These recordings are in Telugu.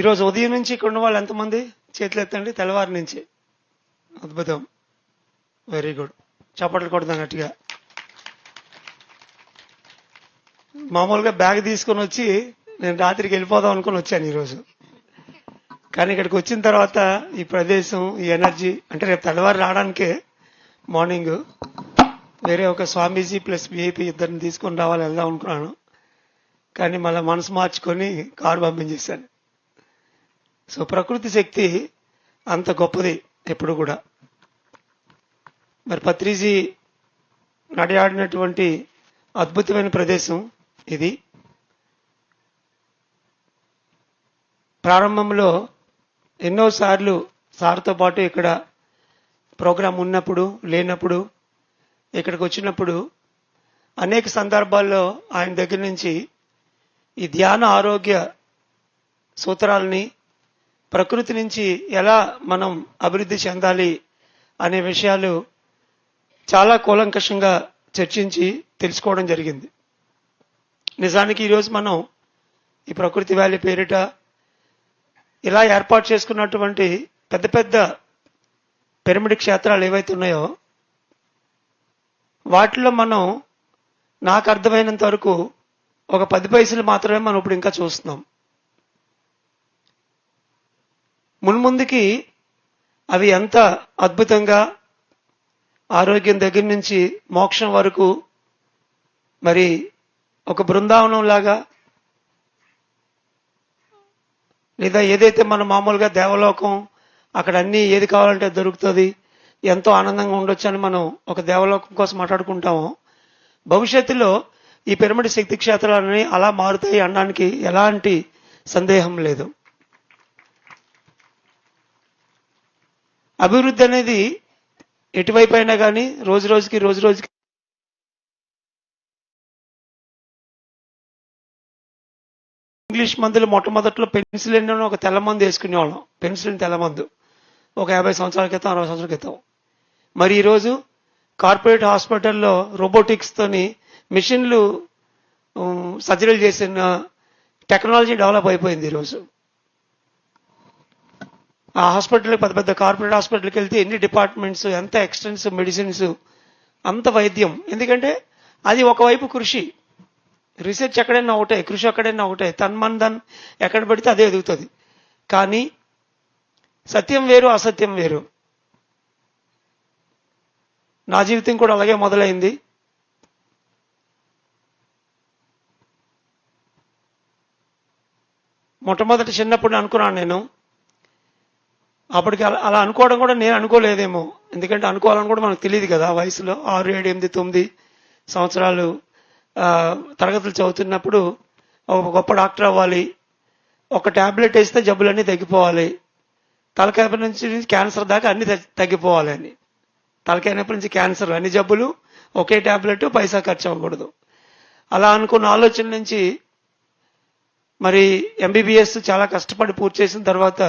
ఈరోజు ఉదయం నుంచి ఇక్కడ ఉన్న వాళ్ళు ఎంతమంది చేతులు ఎత్తండి? తెల్లవారి నుంచి. అద్భుతం, వెరీ గుడ్. చప్పట్లు కొడదాం గట్టిగా. మామూలుగా బ్యాగ్ తీసుకొని వచ్చి నేను రాత్రికి వెళ్ళిపోదాం అనుకుని వచ్చాను ఈరోజు. కానీ ఇక్కడికి వచ్చిన తర్వాత ఈ ప్రదేశం, ఈ ఎనర్జీ, అంటే రేపు తెల్లవారు రావడానికే మార్నింగ్ వేరే ఒక స్వామీజీ ప్లస్ విఐపి ఇద్దరిని తీసుకొని రావాలి, వెళ్దాం అనుకున్నాను. కానీ మళ్ళీ మనసు మార్చుకొని కారు పంపించేశాను. సో ప్రకృతి శక్తి అంత గొప్పది ఎప్పుడు కూడా. మరి పత్రిజీ నడియాడినటువంటి అద్భుతమైన ప్రదేశం ఇది. ప్రారంభంలో ఎన్నోసార్లు సార్తో పాటు ఇక్కడ ప్రోగ్రాం ఉన్నప్పుడు, లేనప్పుడు, ఇక్కడికి వచ్చినప్పుడు అనేక సందర్భాల్లో ఆయన దగ్గర నుంచి ఈ ధ్యాన ఆరోగ్య సూత్రాలని, ప్రకృతి నుంచి ఎలా మనం అభివృద్ధి చెందాలి అనే విషయాలు చాలా కూలంకషంగా చర్చించి తెలుసుకోవడం జరిగింది. నిజానికి ఈరోజు మనం ఈ ప్రకృతి వ్యాలీ పేరిట ఇలా ఏర్పాటు చేసుకున్నటువంటి పెద్ద పెద్ద పిరమిడ్ క్షేత్రాలు ఏవైతే ఉన్నాయో వాటిలో మనం, నాకు అర్థమైనంత వరకు, ఒక 10 పైసలు మాత్రమే మనం ఇప్పుడు ఇంకా చూస్తున్నాం. మున్ముందుకి అవి ఎంత అద్భుతంగా ఆరోగ్యం దగ్గర నుంచి మోక్షం వరకు, మరి ఒక బృందావనం లాగా, లేదా ఏదైతే మనం మామూలుగా దేవలోకం, అక్కడ అన్ని ఏది కావాలంటే దొరుకుతుంది, ఎంతో ఆనందంగా ఉండొచ్చు అని మనం ఒక దేవలోకం కోసం మాట్లాడుకుంటాము. భవిష్యత్తులో ఈ పిరమిడ్ శక్తి క్షేత్రాలని అలా మారుతాయి అనడానికి ఎలాంటి సందేహం లేదు. అభివృద్ధి అనేది ఎటువైపు అయినా కానీ రోజు రోజుకి ఇంగ్లీష్ మందులు మొట్టమొదట్లో పెన్సిలిన్ అని ఒక తెల్ల మందు వేసుకునేవాళ్ళం. పెన్సిలిన్ తెల్ల మందు ఒక 50 సంవత్సరాల క్రితం, 60 సంవత్సరాల క్రితం. మరి ఈరోజు కార్పొరేట్ హాస్పిటల్లో రోబోటిక్స్ తోని మిషన్లు సర్జరీలు చేసిన టెక్నాలజీ డెవలప్ అయిపోయింది ఈరోజు. ఆ హాస్పిటల్కి, పెద్ద పెద్ద కార్పొరేట్ హాస్పిటల్కి వెళ్తే ఎన్ని డిపార్ట్మెంట్స్, ఎంత ఎక్స్టెన్సివ్ మెడిసిన్స్, అంత వైద్యం. ఎందుకంటే అది ఒకవైపు కృషి, రీసెర్చ్ ఎక్కడైనా ఒకటే, కృషి ఎక్కడైనా ఒకటే, తన్మన్ ఎక్కడ పడితే అదే ఎదుగుతుంది. కానీ సత్యం వేరు, అసత్యం వేరు. నా జీవితం కూడా అలాగే మొదలైంది. మొట్టమొదటి చిన్నప్పుడు అనుకున్నాను నేను. అప్పటికి అలా అనుకోవడం కూడా నేను అనుకోలేదేమో, ఎందుకంటే అనుకోవాలని కూడా మనకు తెలియదు కదా. వయసులో 6, 7, 8, 9 సంవత్సరాలు తరగతులు చదువుతున్నప్పుడు ఒక గొప్ప డాక్టర్ అవ్వాలి, ఒక ట్యాబ్లెట్ వేస్తే జబ్బులన్నీ తగ్గిపోవాలి, తలకాయ నుంచి క్యాన్సర్ దాకా అన్ని తగ్గిపోవాలి అని. తలకాయ నొప్పి నుంచి క్యాన్సర్, అన్ని జబ్బులు ఒకే ట్యాబ్లెట్, పైసా ఖర్చు అవ్వకూడదు. అలా అనుకున్న ఆలోచన నుంచి మరి ఎంబీబీఎస్ చాలా కష్టపడి పూర్తి చేసిన తర్వాత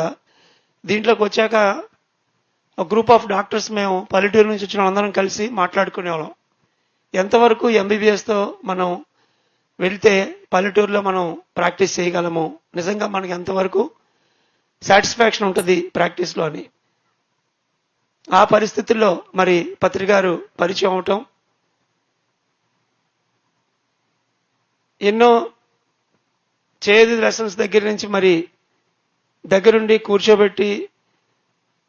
దీంట్లోకి వచ్చాక ఒక గ్రూప్ ఆఫ్ డాక్టర్స్, మేము పల్లెటూరు నుంచి వచ్చిన అందరం కలిసి మాట్లాడుకునేవాళ్ళం. ఎంతవరకు ఎంబీబీఎస్తో మనం వెళ్తే పల్లెటూరులో మనం ప్రాక్టీస్ చేయగలము, నిజంగా మనకి ఎంతవరకు సాటిస్ఫాక్షన్ ఉంటుంది ప్రాక్టీస్లో అని. ఆ పరిస్థితుల్లో మరి పత్రిగారు పరిచయం అవటం, ఎన్నో చేదు లెసన్స్ దగ్గర నుంచి మరి దగ్గరుండి కూర్చోబెట్టి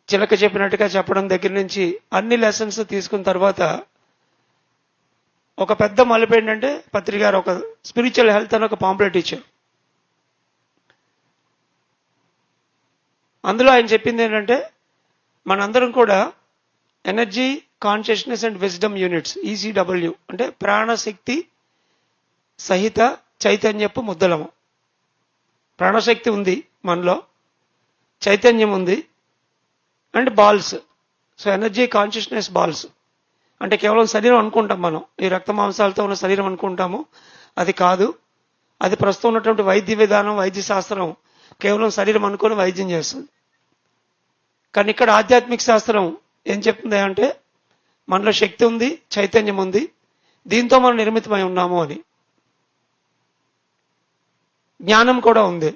చిలక చెప్పినట్టుగా చెప్పడం దగ్గర నుంచి అన్ని లెసన్స్ తీసుకున్న తర్వాత ఒక పెద్ద మలుపు ఏంటంటే, పత్రిగారు ఒక స్పిరిచువల్ హెల్త్ అని ఒక పాంప్లెట్ ఇచ్చారు. అందులో ఆయన చెప్పింది ఏంటంటే, మనందరం కూడా energy, consciousness and wisdom units, ECW, అంటే ప్రాణశక్తి సహిత చైతన్యపు ముద్దలము. ప్రాణశక్తి ఉంది మనలో, చైతన్యం ఉంది, and balls. So energy, consciousness, balls అంటే కేవలం శరీరం అనుకుంటాం మనం, ఈ రక్త మాంసాలతో ఉన్న శరీరం అనుకుంటాము. అది కాదు. అది ప్రస్తుతం ఉన్నటువంటి వైద్య విధానం, వైద్య శాస్త్రం కేవలం శరీరం అనుకుని వైద్యం చేస్తుంది. కానీ ఇక్కడ ఆధ్యాత్మిక శాస్త్రం ఏం చెప్తుంది అంటే, మనలో శక్తి ఉంది, చైతన్యం ఉంది, దీంతో మనం నిర్మితమై ఉన్నాము అని. జ్ఞానం కూడా ఉంది.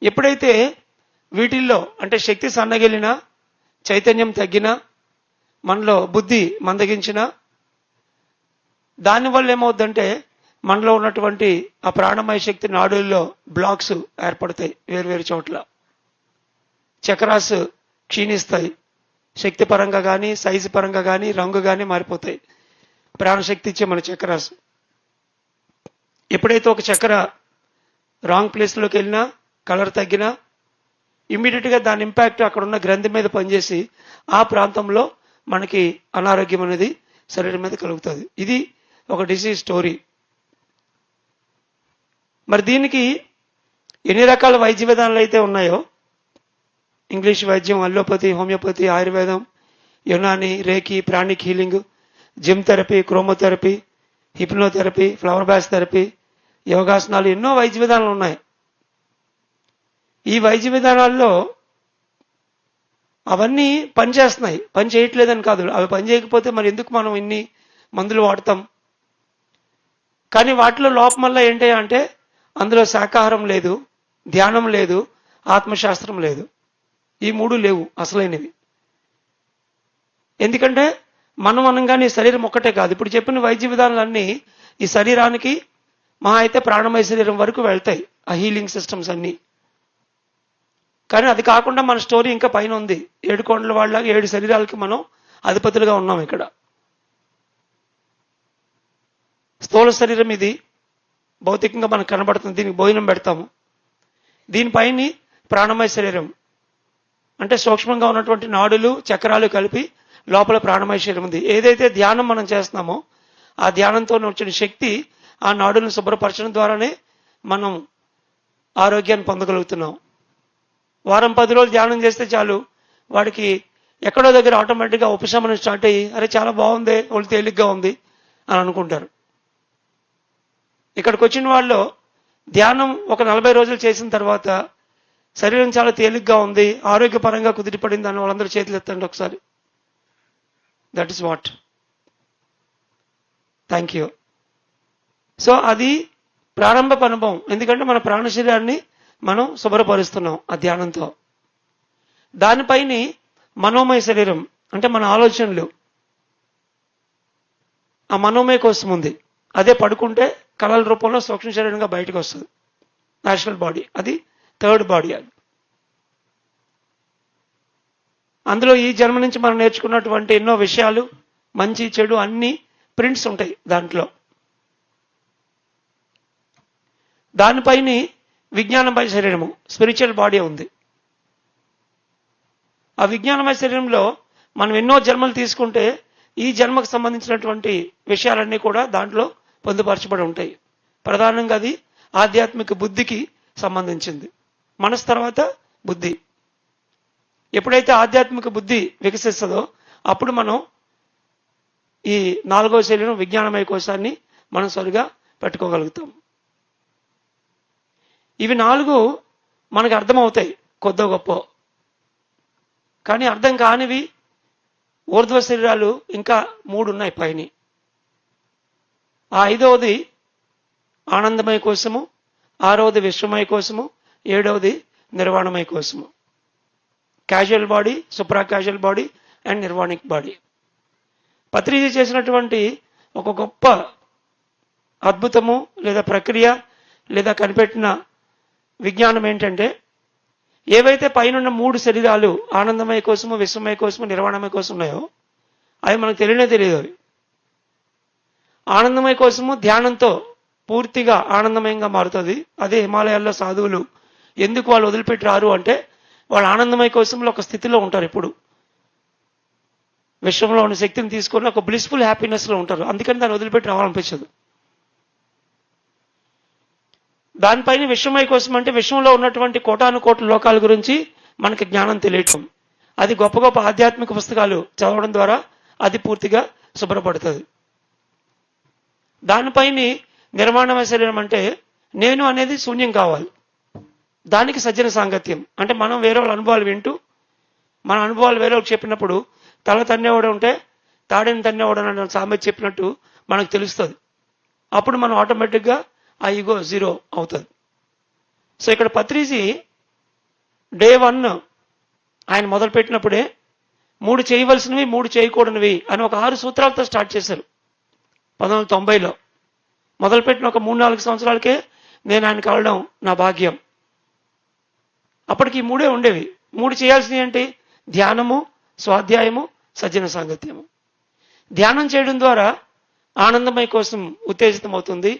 ఎప్పుడైతే వీటిల్లో అంటే శక్తి సన్నగిలినా, చైతన్యం తగ్గినా, మనలో బుద్ధి మందగించినా, దానివల్ల ఏమవుద్దంటే మనలో ఉన్నటువంటి ఆ ప్రాణమయ శక్తి నాడుల్లో బ్లాక్స్ ఏర్పడతాయి. వేరువేరు చోట్ల చక్రాస్ క్షీణిస్తాయి. శక్తి పరంగా కానీ, సైజు పరంగా కానీ, రంగు కానీ మారిపోతాయి. ప్రాణశక్తి ఇచ్చే మన చక్రాస్. ఎప్పుడైతే ఒక చక్ర రాంగ్ ప్లేస్లోకి వెళ్ళినా, కలర్ తగ్గినా, ఇమ్మీడియట్ గా దాని ఇంపాక్ట్ అక్కడ ఉన్న గ్రంథి మీద పనిచేసి ఆ ప్రాంతంలో మనకి అనారోగ్యం అనేది శరీరం మీద కలుగుతుంది. ఇది ఒక డిసీజ్ స్టోరీ. మరి దీనికి ఎన్ని రకాల వైద్య విధానాలు అయితే ఉన్నాయో, ఇంగ్లీష్ వైద్యం, అల్లోపతి, హోమియోపతి, ఆయుర్వేదం, Unani, reiki, pranic healing, gem therapy, chromotherapy, hypnotherapy, flower Bach therapy, యోగాసనాలు, ఎన్నో వైద్య విధానాలు ఉన్నాయి. ఈ వైద్య విధానాల్లో అవన్నీ పనిచేస్తున్నాయి, పని చేయట్లేదని కాదు. అవి పని చేయకపోతే మరి ఎందుకు మనం ఇన్ని మందులు వాడతాం? కానీ వాటిలో లోపం వల్ల ఏంటి అంటే అందులో శాకాహారం లేదు, ధ్యానం లేదు, ఆత్మశాస్త్రం లేదు. ఈ మూడు లేవు అసలైనవి. ఎందుకంటే మనం అనగానే శరీరం ఒక్కటే కాదు. ఇప్పుడు చెప్పిన వైద్య విధానాలన్నీ ఈ శరీరానికి మహా అయితే ప్రాణమయ శరీరం వరకు వెళ్తాయి, ఆ హీలింగ్ సిస్టమ్స్ అన్నీ. కానీ అది కాకుండా మన స్టోరీ ఇంకా పైన ఉంది. 7 కొండల వాళ్ళలాగా 7 శరీరాలకి మనం అధిపతులుగా ఉన్నాం. ఇక్కడ స్థూల శరీరం ఇది భౌతికంగా మనకు కనబడుతుంది, దీనికి భోజనం పెడతాము. దీనిపైన ప్రాణమయ శరీరం అంటే సూక్ష్మంగా ఉన్నటువంటి నాడులు, చక్రాలు కలిపి లోపల ప్రాణమయ శరీరం ఉంది. ఏదైతే ధ్యానం మనం చేస్తున్నామో ఆ ధ్యానంతో వచ్చిన శక్తి ఆ నాడులను శుభ్రపరచడం ద్వారానే మనం ఆరోగ్యాన్ని పొందగలుగుతున్నాం. వారం 10 రోజులు ధ్యానం చేస్తే చాలు, వాడికి ఎక్కడో దగ్గర ఆటోమేటిక్గా ఉపశమనం స్టార్ట్ అయ్యి అరే చాలా బాగుంది, ఒళ్ళు తేలిగ్గా ఉంది అని అనుకుంటారు. ఇక్కడికి వచ్చిన వాళ్ళు ధ్యానం ఒక 40 రోజులు చేసిన తర్వాత శరీరం చాలా తేలిగ్గా ఉంది, ఆరోగ్యపరంగా కుదిరిపడింది అని వాళ్ళందరూ చేతులు ఎత్తండి ఒకసారి. That is what. Thank you. So అది ప్రారంభ అనుభవం. ఎందుకంటే మన ప్రాణ శరీరాన్ని మనం శుభ్రపరుస్తున్నాం ఆ ధ్యానంతో. దానిపైన మనోమయ శరీరం అంటే మన ఆలోచనలు, ఆ మనోమయ కోసం ఉంది. అదే పడుకుంటే కళల రూపంలో సూక్ష్మ శరీరంగా బయటకు వస్తుంది, నేచురల్ బాడీ. అది 3rd బాడీ. అది అందులో ఈ జన్మ నుంచి మనం నేర్చుకున్నటువంటి ఎన్నో విషయాలు, మంచి చెడు అన్ని ప్రింట్స్ ఉంటాయి దాంట్లో. దానిపైన విజ్ఞానమయ శరీరము, స్పిరిచువల్ బాడీ ఉంది. ఆ విజ్ఞానమయ శరీరంలో మనం ఎన్నో జన్మలు తీసుకుంటే ఈ జన్మకు సంబంధించినటువంటి విషయాలన్నీ కూడా దాంట్లో పొందుపరచబడి ఉంటాయి. ప్రధానంగా అది ఆధ్యాత్మిక బుద్ధికి సంబంధించింది. మనసు తర్వాత బుద్ధి. ఎప్పుడైతే ఆధ్యాత్మిక బుద్ధి వికసిస్తుందో అప్పుడు మనం ఈ 4వ శరీరం విజ్ఞానమయ కోశాన్ని మనం సరిగా పెట్టుకోగలుగుతాం. ఇవి 4 మనకు అర్థమవుతాయి కొద్దో గొప్ప. కానీ అర్థం కానివి ఊర్ధ్వ శరీరాలు ఇంకా 3 ఉన్నాయి పైన. ఆ 5వది ఆనందమయ కోశము, 6వది విశ్వమయ కోశము, 7వది నిర్వాణమయ కోశము. Causal body, supra causal body and nirvanic body. Patriji చేసినటువంటి ఒక గొప్ప అద్భుతము లేదా ప్రక్రియ లేదా కనిపెట్టిన విజ్ఞానం ఏంటంటే, ఏవైతే పైన 3 శరీరాలు ఆనందమయ కోసము, విశ్వమయ కోసము, నిర్వాణమయ కోసం ఉన్నాయో అవి మనకు తెలియదు. అవి ఆనందమయ కోసము ధ్యానంతో పూర్తిగా ఆనందమయంగా మారుతుంది. అదే హిమాలయాల్లో సాధువులు ఎందుకు వాళ్ళు వదిలిపెట్టి రారు అంటే వాళ్ళు ఆనందమయ కోసంలో ఒక స్థితిలో ఉంటారు. ఎప్పుడు విశ్వంలో ఉన్న శక్తిని తీసుకొని ఒక బ్లిస్ఫుల్ హ్యాపీనెస్ లో ఉంటారు. అందుకని దాన్ని వదిలిపెట్టి రావాలనిపించదు. దానిపైన విశ్వమయ కోసం అంటే విశ్వంలో ఉన్నటువంటి కోటాను కోట్ల లోకాల గురించి మనకి జ్ఞానం తెలియటం. అది గొప్ప గొప్ప ఆధ్యాత్మిక పుస్తకాలు చదవడం ద్వారా అది పూర్తిగా శుభ్రపడుతుంది. దానిపైన నిర్మాణమయ శరీరం అంటే నేను అనేది శూన్యం కావాలి. దానికి సజ్జన సాంగత్యం అంటే మనం వేరే వాళ్ళ అనుభవాలు వింటూ మన అనుభవాలు వేరే వాళ్ళకి చెప్పినప్పుడు తల తన్నేవాడు ఉంటే తాడిని తన్నేవాడు అన్న సామెత చెప్పినట్టు మనకు తెలుస్తుంది. అప్పుడు మనం ఆటోమేటిక్గా ఆ ఈగో 0 అవుతుంది. సో ఇక్కడ పత్రిజీ డే 1 ఆయన మొదలుపెట్టినప్పుడే 3 చేయవలసినవి 3 చేయకూడనివి అని ఒక 6 సూత్రాలతో స్టార్ట్ చేశారు 1990లో. మొదలుపెట్టిన ఒక 3-4 సంవత్సరాలకే నేను ఆయన కలవడం నా భాగ్యం. అప్పటికి 3 ఉండేవి. 3 చేయాల్సినవి ఏంటి? ధ్యానము, స్వాధ్యాయము, సజ్జన సాంగత్యము. ధ్యానం చేయడం ద్వారా ఆనందమయ కోసం ఉత్తేజితమవుతుంది.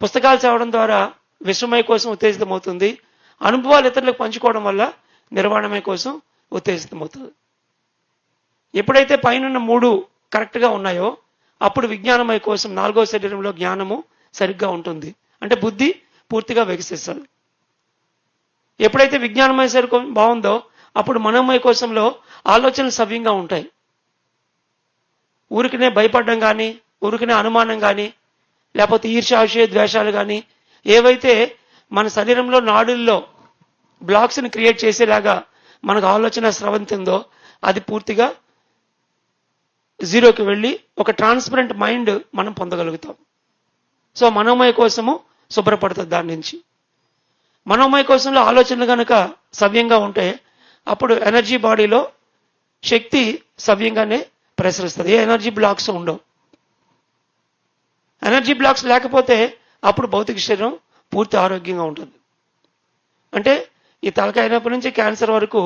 పుస్తకాలు చదవడం ద్వారా విశ్వమయ కోసం ఉత్తేజితమవుతుంది. అనుభవాలు ఇతరులకు పంచుకోవడం వల్ల నిర్వాణమయ కోసం ఉత్తేజితమవుతుంది. ఎప్పుడైతే పైన 3 కరెక్ట్గా ఉన్నాయో అప్పుడు విజ్ఞానమయ కోసం 4వ శరీరంలో జ్ఞానము సరిగ్గా ఉంటుంది. అంటే బుద్ధి పూర్తిగా వికసిస్తుంది. ఎప్పుడైతే విజ్ఞానమయ శరీరం బాగుందో అప్పుడు మనోమయ కోశంలో ఆలోచనలు సవ్యంగా ఉంటాయి. ఊరికినే భయపడడం కానీ, ఊరికినే అనుమానం కానీ, లేకపోతే ఈర్ష్య ద్వేషాలు కానీ ఏవైతే మన శరీరంలో నాడుల్లో బ్లాక్స్ని క్రియేట్ చేసేలాగా మనకు ఆలోచన స్రవంతి ఉందో అది పూర్తిగా జీరోకి వెళ్ళి ఒక ట్రాన్స్పరెంట్ మైండ్ మనం పొందగలుగుతాం. సో మనోమయ కోసము శుభ్రపడుతుంది. దాని నుంచి మనోమయ కోసంలో ఆలోచనలు కనుక సవ్యంగా ఉంటే అప్పుడు ఎనర్జీ బాడీలో శక్తి సవ్యంగానే ప్రసరిస్తుంది. ఏ ఎనర్జీ బ్లాక్స్ ఉండవు. ఎనర్జీ బ్లాక్స్ లేకపోతే అప్పుడు భౌతిక శరీరం పూర్తి ఆరోగ్యంగా ఉంటుంది. అంటే ఈ తలకాయ నొప్పి నుంచి క్యాన్సర్ వరకు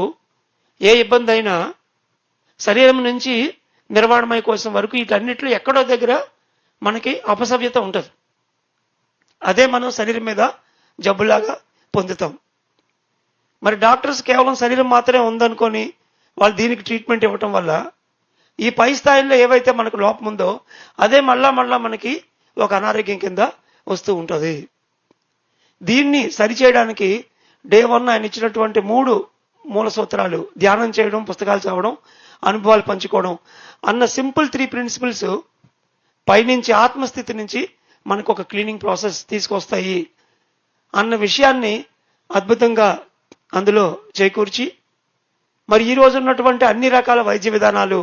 ఏ ఇబ్బంది అయినా శరీరం నుంచి నిర్వాణమయ కోసం వరకు వీటన్నిటిలో ఎక్కడో దగ్గర మనకి అపసవ్యత ఉంటుంది. అదే మనం శరీరం మీద జబ్బులాగా పొందుతాం. మరి డాక్టర్స్ కేవలం శరీరం మాత్రమే ఉందనుకొని వాళ్ళు దీనికి ట్రీట్మెంట్ ఇవ్వటం వల్ల ఈ పై స్థాయిలో ఏవైతే మనకు లోపం ఉందో అదే మళ్ళా మనకి ఒక అనారోగ్యం కింద వస్తూ ఉంటుంది. దీన్ని సరిచేయడానికి డే 1 ఆయన ఇచ్చినటువంటి 3 మూల సూత్రాలు, ధ్యానం చేయడం, పుస్తకాలు చదవడం, అనుభవాలు పంచుకోవడం అన్న సింపుల్ 3 ప్రిన్సిపల్స్ పైనుంచి ఆత్మస్థితి నుంచి మనకు ఒక క్లీనింగ్ ప్రాసెస్ తీసుకొస్తాయి అన్న విషయాన్ని అద్భుతంగా అందులో చేకూర్చి, మరి ఈ రోజు ఉన్నటువంటి అన్ని రకాల వైద్య విధానాలు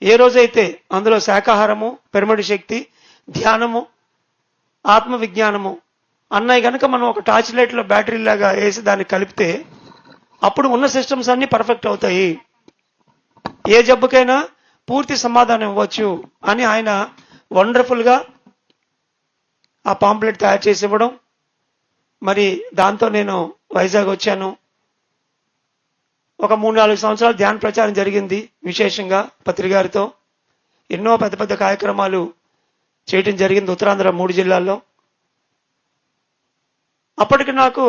ఏ రోజైతే అందులో శాకాహారము, పిరమిడ్ శక్తి, ధ్యానము, ఆత్మ విజ్ఞానము అన్నవి కనుక మనం ఒక టార్చ్ లైట్లో బ్యాటరీ లాగా వేసి దాన్ని కలిపితే అప్పుడు ఉన్న సిస్టమ్స్ అన్ని పర్ఫెక్ట్ అవుతాయి. ఏ జబ్బుకైనా పూర్తి సమాధానం ఇవ్వచ్చు అని ఆయన వండర్ఫుల్గా ఆ పాంప్లెట్ తయారు చేసి ఇవ్వడం. మరి దాంతో నేను వైజాగ్ వచ్చాను. ఒక 3-4 సంవత్సరాలు ధ్యాన ప్రచారం జరిగింది. విశేషంగా పత్రి గారితో ఎన్నో పెద్ద పెద్ద కార్యక్రమాలు చేయటం జరిగింది ఉత్తరాంధ్ర 3 జిల్లాల్లో. అప్పటికి నాకు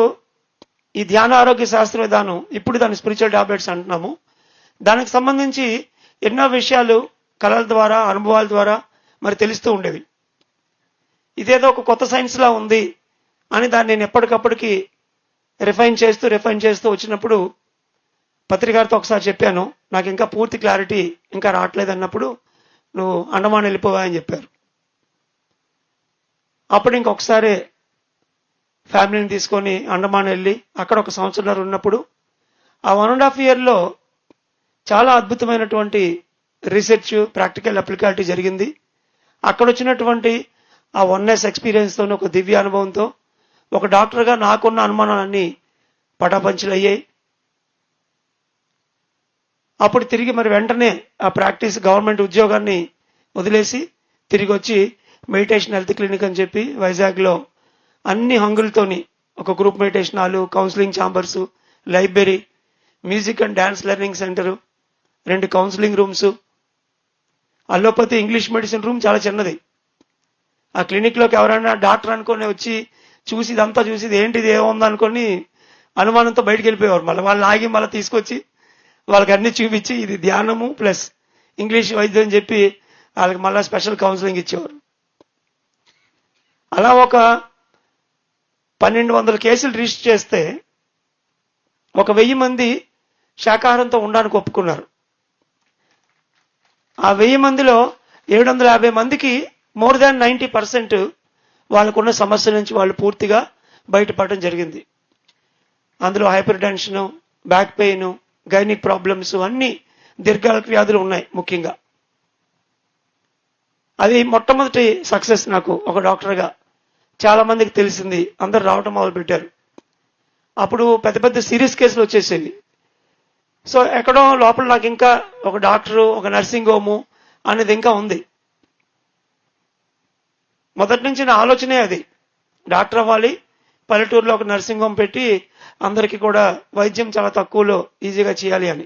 ఈ ధ్యాన ఆరోగ్య శాస్త్ర విధానం, ఇప్పుడు దాన్ని స్పిరిచువల్ టాబ్లెట్స్ అంటున్నాము, దానికి సంబంధించి ఎన్నో విషయాలు కళల ద్వారా, అనుభవాల ద్వారా మరి తెలుస్తూ ఉండేవి. ఇదేదో ఒక కొత్త సైన్స్ లా ఉంది అని దాన్ని నేను ఎప్పటికప్పటికి రిఫైన్ చేస్తూ వచ్చినప్పుడు పత్రికారితో ఒకసారి చెప్పాను, నాకు ఇంకా పూర్తి క్లారిటీ ఇంకా రావట్లేదు అన్నప్పుడు నువ్వు అండమాన్ వెళ్ళిపోవా అని చెప్పారు. అప్పుడు ఇంకొకసారి ఫ్యామిలీని తీసుకొని అండమాన్ వెళ్ళి అక్కడ ఒక సంవత్సరంన్నర ఉన్నప్పుడు ఆ 1.5 yearలో చాలా అద్భుతమైనటువంటి రీసెర్చ్, ప్రాక్టికల్ అప్లికాలిటీ జరిగింది. అక్కడ వచ్చినటువంటి ఆ 1 years ఎక్స్పీరియన్స్తో, ఒక దివ్య అనుభవంతో ఒక డాక్టర్గా నాకున్న అనుమానాలన్నీ పటాపంచలు అయ్యాయి. అప్పుడు తిరిగి మరి వెంటనే ఆ ప్రాక్టీస్ గవర్నమెంట్ ఉద్యోగాన్ని వదిలేసి తిరిగి వచ్చి మెడిటేషన్ హెల్త్ క్లినిక్ అని చెప్పి వైజాగ్లో అన్ని హంగులతోని ఒక group meditation hall, counselling chambers, library, music and dance learning centre, 2 counselling rooms, allopathy English medicine room చాలా చిన్నది. ఆ క్లినిక్లోకి ఎవరైనా డాక్టర్ అనుకొని వచ్చి చూసి ఇదంతా చూసి ఇది ఏంటిది ఏముందనుకొని అనుమానంతో బయటికి వెళ్ళిపోయేవారు. మళ్ళీ వాళ్ళు ఆగి మళ్ళీ తీసుకొచ్చి వాళ్ళకి అన్ని చూపించి ఇది ధ్యానము ప్లస్ ఇంగ్లీష్ వైద్యం అని చెప్పి వాళ్ళకి మళ్ళీ స్పెషల్ కౌన్సిలింగ్ ఇచ్చేవారు. అలా ఒక 1200 కేసులు రిజిస్టర్ చేస్తే ఒక 1000 మంది శాకాహారంతో ఉండడానికి ఒప్పుకున్నారు. ఆ 1000 మందిలో 750 మందికి మోర్ దాన్ 90% వాళ్ళకున్న సమస్యల నుంచి వాళ్ళు పూర్తిగా బయటపడడం జరిగింది. అందులో hyper tension, back pain, gynaec problems, అన్ని దీర్ఘకాలిక వ్యాధులు ఉన్నాయి ముఖ్యంగా. అది మొట్టమొదటి సక్సెస్ నాకు ఒక డాక్టర్గా. చాలా మందికి తెలిసింది, అందరు రావటం మొదలుపెట్టారు. అప్పుడు పెద్ద పెద్ద సీరియస్ కేసులు వచ్చేసేవి. సో ఎక్కడో లోపల నాకు ఇంకా ఒక డాక్టరు, ఒక నర్సింగ్ హోము అనేది ఇంకా ఉంది. మొదటి నుంచి నా ఆలోచనే అది, డాక్టర్ అవ్వాలి, పల్లెటూరులో ఒక నర్సింగ్ హోమ్ పెట్టి అందరికీ కూడా వైద్యం చాలా తక్కువలో ఈజీగా చేయాలి అని.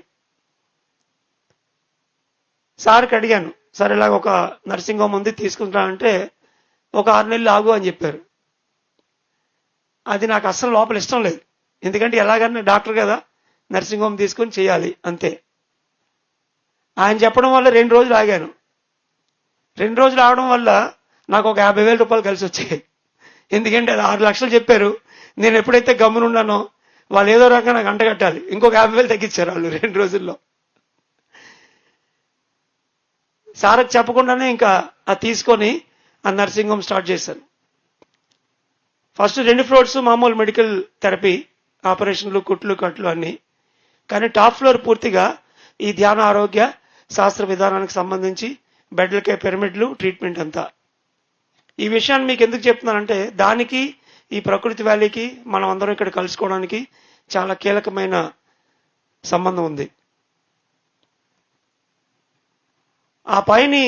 సార్కి అడిగాను, సార్ ఇలాగ ఒక నర్సింగ్ హోమ్ ఉంది తీసుకుంటానంటే ఒక 6 నెలలు ఆగు అని చెప్పారు. అది నాకు అస్సలు లోపల ఇష్టం లేదు. ఎందుకంటే ఎలాగన్నా డాక్టర్ కదా, నర్సింగ్ హోమ్ తీసుకుని చేయాలి అంతే. ఆయన చెప్పడం వల్ల 2 రోజులు ఆగాను. 2 రోజులు ఆగడం వల్ల నాకు ఒక 50,000 రూపాయలు కలిసి వచ్చాయి. ఎందుకంటే అది 6 లక్షలు చెప్పారు. నేను ఎప్పుడైతే గమ్మునున్నానో వాళ్ళు ఏదో రకంగా నాకు అంటగట్టాలి, ఇంకొక 50,000 తగ్గించారు వాళ్ళు 2 రోజుల్లో. సార్కి చెప్పకుండానే ఇంకా అది తీసుకొని ఆ నర్సింగ్ హోమ్ స్టార్ట్ చేశాను. ఫస్ట్ 2 ఫ్లోర్స్ మామూలు మెడికల్ థెరపీ, ఆపరేషన్లు, కుట్లు, కట్లు అన్ని. కానీ టాప్ ఫ్లోర్ పూర్తిగా ఈ ధ్యాన ఆరోగ్య శాస్త్ర విధానానికి సంబంధించి బెడ్లకే పిరమిడ్లు, ట్రీట్మెంట్ అంతా. ఈ విషయాన్ని మీకు ఎందుకు చెప్తున్నానంటే దానికి ఈ ప్రకృతి వ్యాలీకి మనం అందరం ఇక్కడ కలుసుకోవడానికి చాలా కీలకమైన సంబంధం ఉంది. ఆ పైని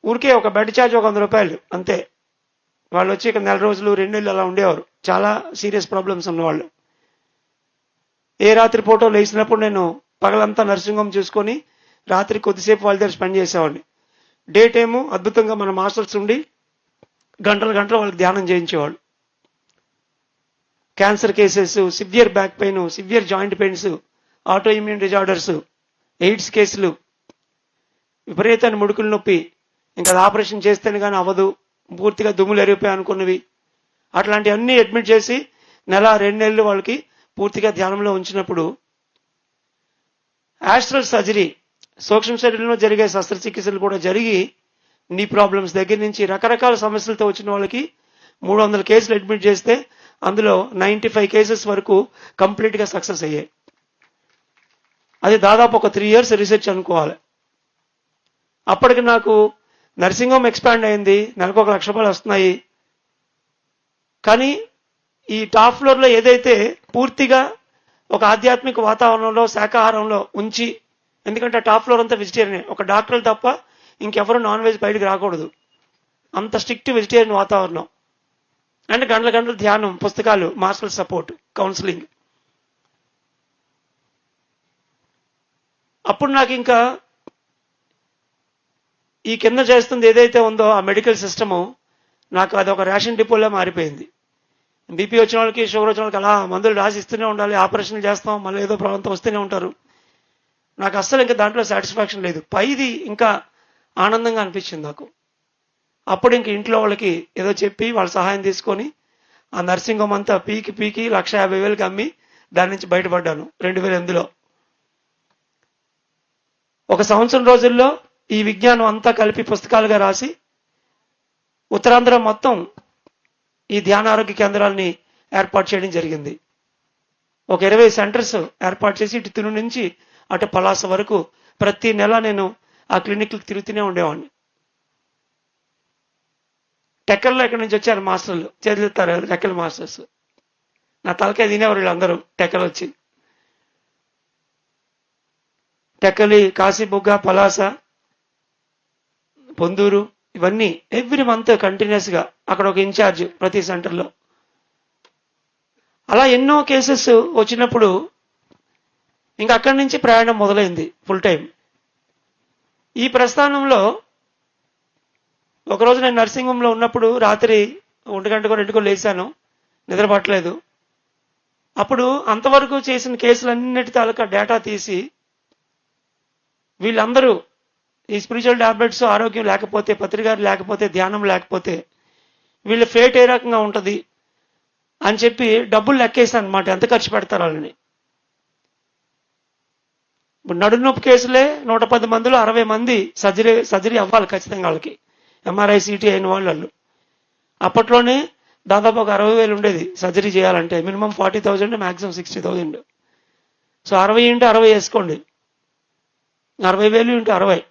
ఊరికే ఒక బెడ్ ఛార్జ్ ఒక 100 రూపాయలు అంతే. వాళ్ళు వచ్చి ఇక్కడ 4 రోజులు 2 నెలలు అలా ఉండేవారు, చాలా సీరియస్ ప్రాబ్లమ్స్ ఉన్నవాళ్ళు. ఏ రాత్రి పూట లేచినప్పుడు నేను పగలంతా నర్సింగ్ హోమ్ చూసుకొని రాత్రి కొద్దిసేపు వాళ్ళ దగ్గర స్పెండ్ చేసేవాడిని. డే టైము అద్భుతంగా మన మాస్టర్స్ ఉండి గంటలు వాళ్ళకి ధ్యానం చేయించేవాళ్ళు. Cancer cases, severe back pain, severe joint pains, autoimmune disorders, AIDS కేసులు, విపరీతమైన ముడుకులు నొప్పి, ఇంకా అది ఆపరేషన్ చేస్తేనే కానీ అవ్వదు, పూర్తిగా దుమ్ములు ఎరిగిపోయి అనుకున్నవి, అట్లాంటివన్నీ అడ్మిట్ చేసి 1-2 నెలలు వాళ్ళకి పూర్తిగా ధ్యానంలో ఉంచినప్పుడు ఆస్ట్రల్ సర్జరీ, సూక్ష్మ శరీరంలో జరిగే శస్త్రచికిత్సలు కూడా జరిగి నీ ప్రాబ్లమ్స్ దగ్గర నుంచి రకరకాల సమస్యలతో వచ్చిన వాళ్ళకి 300 కేసులు అడ్మిట్ చేస్తే అందులో 95 కేసెస్ వరకు కంప్లీట్ గా సక్సెస్ అయ్యాయి. అది దాదాపు ఒక 3 years రీసెర్చ్ అనుకోవాలి. అప్పటికి నాకు నర్సింగ్ హోమ్ ఎక్స్పాండ్ అయింది, నెలకు 1 లక్ష రూపాయలు వస్తున్నాయి. కానీ ఈ టాప్ ఫ్లోర్ లో ఏదైతే పూర్తిగా ఒక ఆధ్యాత్మిక వాతావరణంలో శాకాహారంలో ఉంచి, ఎందుకంటే టాప్ ఫ్లోర్ అంతా వెజిటేరియన్, ఒక డాక్టర్లు తప్ప ఇంకెవరు నాన్ వెజ్ బయటకు రాకూడదు, అంత స్ట్రిక్ట్ వెజిటేరియన్ వాతావరణం. అంటే గంటల ధ్యానం, పుస్తకాలు, మాస్టర్ సపోర్ట్, కౌన్సిలింగ్. అప్పుడు నాకు ఇంకా ఈ కింద చేస్తుంది ఏదైతే ఉందో ఆ మెడికల్ సిస్టము నాకు అది ఒక రేషన్ డిపోలో మారిపోయింది. బీపీ వచ్చిన వాళ్ళకి, షుగర్ వచ్చిన వాళ్ళకి అలా మందులు రాసి ఇస్తూనే ఉండాలి, ఆపరేషన్లు చేస్తాం, మళ్ళీ ఏదో ప్రాబ్లంతో వస్తూనే ఉంటారు. నాకు అస్సలు ఇంకా దాంట్లో సాటిస్ఫాక్షన్ లేదు. పైది ఇంకా ఆనందంగా అనిపించింది నాకు. అప్పుడు ఇంక ఇంట్లో వాళ్ళకి ఏదో చెప్పి వాళ్ళ సహాయం తీసుకొని ఆ నర్సింగ్ హోమ్ అంతా పీకి 1,50,000కి అమ్మి దాని నుంచి బయటపడ్డాను 2008లో. 1 సంవత్సరం రోజుల్లో ఈ విజ్ఞానం అంతా కలిపి పుస్తకాలుగా రాసి ఉత్తరాంధ్ర మొత్తం ఈ ధ్యాన ఆరోగ్య కేంద్రాలని ఏర్పాటు చేయడం జరిగింది. ఒక 20 సెంటర్స్ ఏర్పాటు చేసి ఇటు తిను నుంచి అటు పలాస వరకు ప్రతి నెల నేను ఆ క్లినిక్లకు తిరుగుతూనే ఉండేవాడిని. టెక్కల్లో ఎక్కడి నుంచి వచ్చారు మాస్టర్లు, చేతులుతారు టెక్కల మాస్టర్స్. నా తలకాయ తినేవారు వీళ్ళందరూ టెక్కలు వచ్చి. టెక్కలి, కాశీబుగ్గ, పలాస, పొందూరు, ఇవన్నీ ఎవ్రీ మంత్ కంటిన్యూస్ గా అక్కడ ఒక ఇన్ఛార్జ్ ప్రతి సెంటర్లో. అలా ఎన్నో కేసెస్ వచ్చినప్పుడు ఇంకా అక్కడి నుంచి ప్రయాణం మొదలైంది ఫుల్ టైం. ఈ ప్రస్థానంలో ఒకరోజు నేను నర్సింగ్ హోమ్ లో ఉన్నప్పుడు రాత్రి 1 గంటకో 2కో లేచాను, నిద్ర పట్టలేదు. అప్పుడు అంతవరకు చేసిన కేసులన్నిటి తాలూకా డేటా తీసి వీళ్ళందరూ ఈ స్పిరిచువల్ టాబ్లెట్స్, ఆరోగ్యం లేకపోతే, పత్రికారు లేకపోతే, ధ్యానం లేకపోతే వీళ్ళ ఫేట్ ఏ రకంగా ఉంటది అని చెప్పి డబ్బులు లెక్కేసాను అనమాట, ఎంత ఖర్చు పెడతారు వాళ్ళని. ఇప్పుడు నడునొప్పి కేసులే 110 మందిలో 60 మంది సర్జరీ అవ్వాలి ఖచ్చితంగా వాళ్ళకి, ఎంఆర్ఐ, సిటీ అయిన వాళ్ళు. అప్పట్లోనే దాదాపు ఒక 60,000 ఉండేది సర్జరీ చేయాలంటే, మినిమం 40,000, మాక్సిమం 60,000. సో 60 × 60 వేసుకోండి, 60,000 × 60.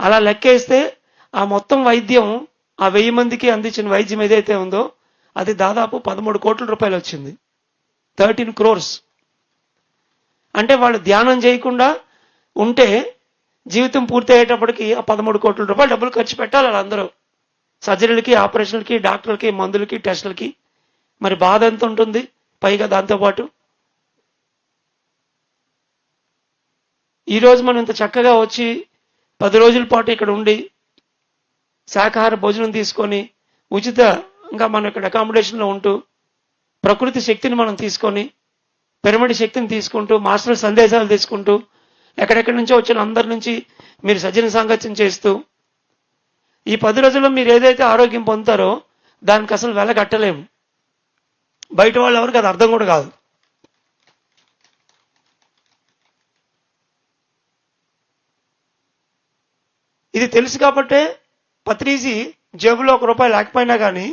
అలా లెక్కేస్తే ఆ మొత్తం వైద్యం, ఆ 1000 మందికి అందించిన వైద్యం ఏదైతే ఉందో అది దాదాపు 13 కోట్ల రూపాయలు వచ్చింది. 13 crores. అంటే వాళ్ళు ధ్యానం చేయకుండా ఉంటే జీవితం పూర్తి అయ్యేటప్పటికి ఆ 13 కోట్ల రూపాయలు డబ్బులు ఖర్చు పెట్టాలి వాళ్ళందరూ. సర్జరీలకి, ఆపరేషన్లకి, డాక్టర్లకి, మందులకి, టెస్టులకి. మరి బాధ ఎంత ఉంటుంది పైగా దాంతోపాటు. ఈరోజు మనం ఇంత చక్కగా వచ్చి 10 రోజుల పాటు ఇక్కడ ఉండి శాకాహార భోజనం తీసుకొని ఉచితంగా మనం ఇక్కడ అకామిడేషన్లో ఉంటూ ప్రకృతి శక్తిని మనం తీసుకొని పిరమిడ్ శక్తిని తీసుకుంటూ మాస్టర్ సందేశాలు తీసుకుంటూ ఎక్కడెక్కడి నుంచో వచ్చిన అందరి నుంచి మీరు సజ్జన సాంగత్యం చేస్తూ ఈ 10 రోజుల్లో మీరు ఏదైతే ఆరోగ్యం పొందుతారో దానికి అసలు వెలగట్టలేము. బయట వాళ్ళు ఎవరికి అది అర్థం కూడా కాదు. ఇది తెలుసు కాబట్టే పత్రిజీ జేబులో ₹1 లేకపోయినా కానీ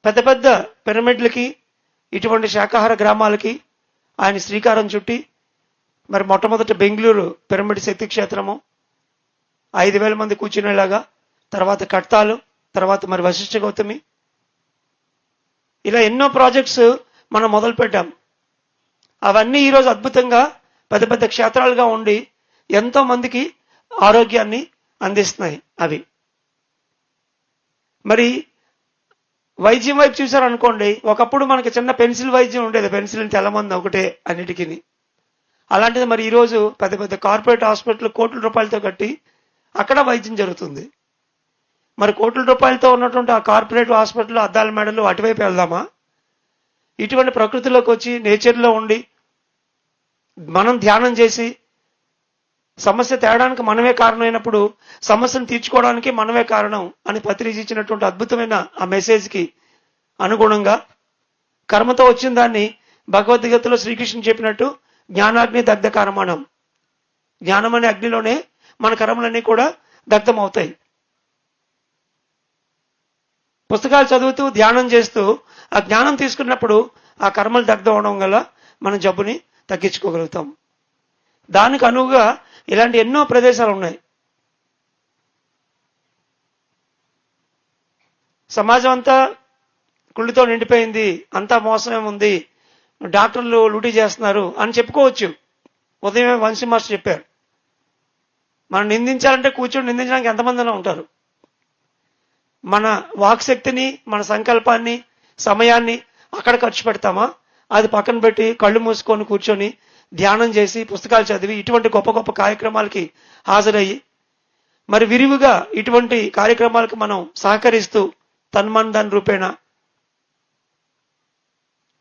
పెద్ద పెద్ద పిరమిడ్లకి, ఇటువంటి శాకాహార గ్రామాలకి ఆయన శ్రీకారం చుట్టి మరి మొట్టమొదట బెంగళూరు పిరమిడ్ శక్తి క్షేత్రము 5,000 మంది కూర్చునేలాగా, తర్వాత కట్తాలు, తర్వాత మరి వశిష్ఠ గౌతమి, ఇలా ఎన్నో ప్రాజెక్ట్స్ మనం మొదలు పెట్టాం. అవన్నీ ఈరోజు అద్భుతంగా పెద్ద పెద్ద క్షేత్రాలుగా ఉండి ఎంతో మందికి ఆరోగ్యాన్ని అందిస్తున్నాయి. అవి మరి వైద్యం వైపు చూసారనుకోండి, ఒకప్పుడు మనకి చిన్న పెన్సిల్ వైద్యం ఉండేది, పెన్సిల్ తెల్లమంది ఒకటే అన్నిటికీ. అలాంటిది మరి ఈరోజు పెద్ద పెద్ద కార్పొరేట్ హాస్పిటల్ కోట్ల రూపాయలతో కట్టి అక్కడ వైద్యం జరుగుతుంది. మరి కోట్ల రూపాయలతో ఉన్నటువంటి ఆ కార్పొరేట్ హాస్పిటల్, అద్దాల మేడలు అటువైపు వెళ్దామా? ఇటువంటి ప్రకృతిలోకి వచ్చి నేచర్లో ఉండి మనం ధ్యానం చేసి సమస్య తేడానికి మనమే కారణమైనప్పుడు సమస్యను తీర్చుకోవడానికి మనమే కారణం అని పత్రిజీ ఇచ్చినటువంటి అద్భుతమైన ఆ మెసేజ్కి అనుగుణంగా కర్మతో వచ్చిన దాన్ని భగవద్గీతలో శ్రీకృష్ణుడు చెప్పినట్టు జ్ఞానాగ్ని దగ్ధ కర్మణం, జ్ఞానం అనే అగ్నిలోనే మన కర్మలన్నీ కూడా దగ్ధమవుతాయి. పుస్తకాలు చదువుతూ ధ్యానం చేస్తూ ఆ జ్ఞానం తీసుకున్నప్పుడు ఆ కర్మలు దగ్ధం అవడం వల్ల మన జబ్బుని తగ్గించుకోగలుగుతాం. దానికి అనువుగా ఇలాంటి ఎన్నో ప్రదేశాలు ఉన్నాయి. సమాజం అంతా కుళ్ళితో నిండిపోయింది, అంతా మోసమే ఉంది, డాక్టర్లు లూటీ చేస్తున్నారు అని చెప్పుకోవచ్చు. ఉదయమే వంశీ మాస్టర్ చెప్పారు, మనం నిందించాలంటే కూర్చొని నిందించడానికి ఎంతమంది ఉంటారు. మన వాక్శక్తిని, మన సంకల్పాన్ని, సమయాన్ని అక్కడ ఖర్చు పెడతామా? అది పక్కన పెట్టి కళ్ళు మూసుకొని కూర్చొని ధ్యానం చేసి పుస్తకాలు చదివి ఇటువంటి గొప్ప గొప్ప కార్యక్రమాలకి హాజరయ్యి మరి విరివిగా ఇటువంటి కార్యక్రమాలకు మనం సహకరిస్తూ తన్మన్ రూపేణ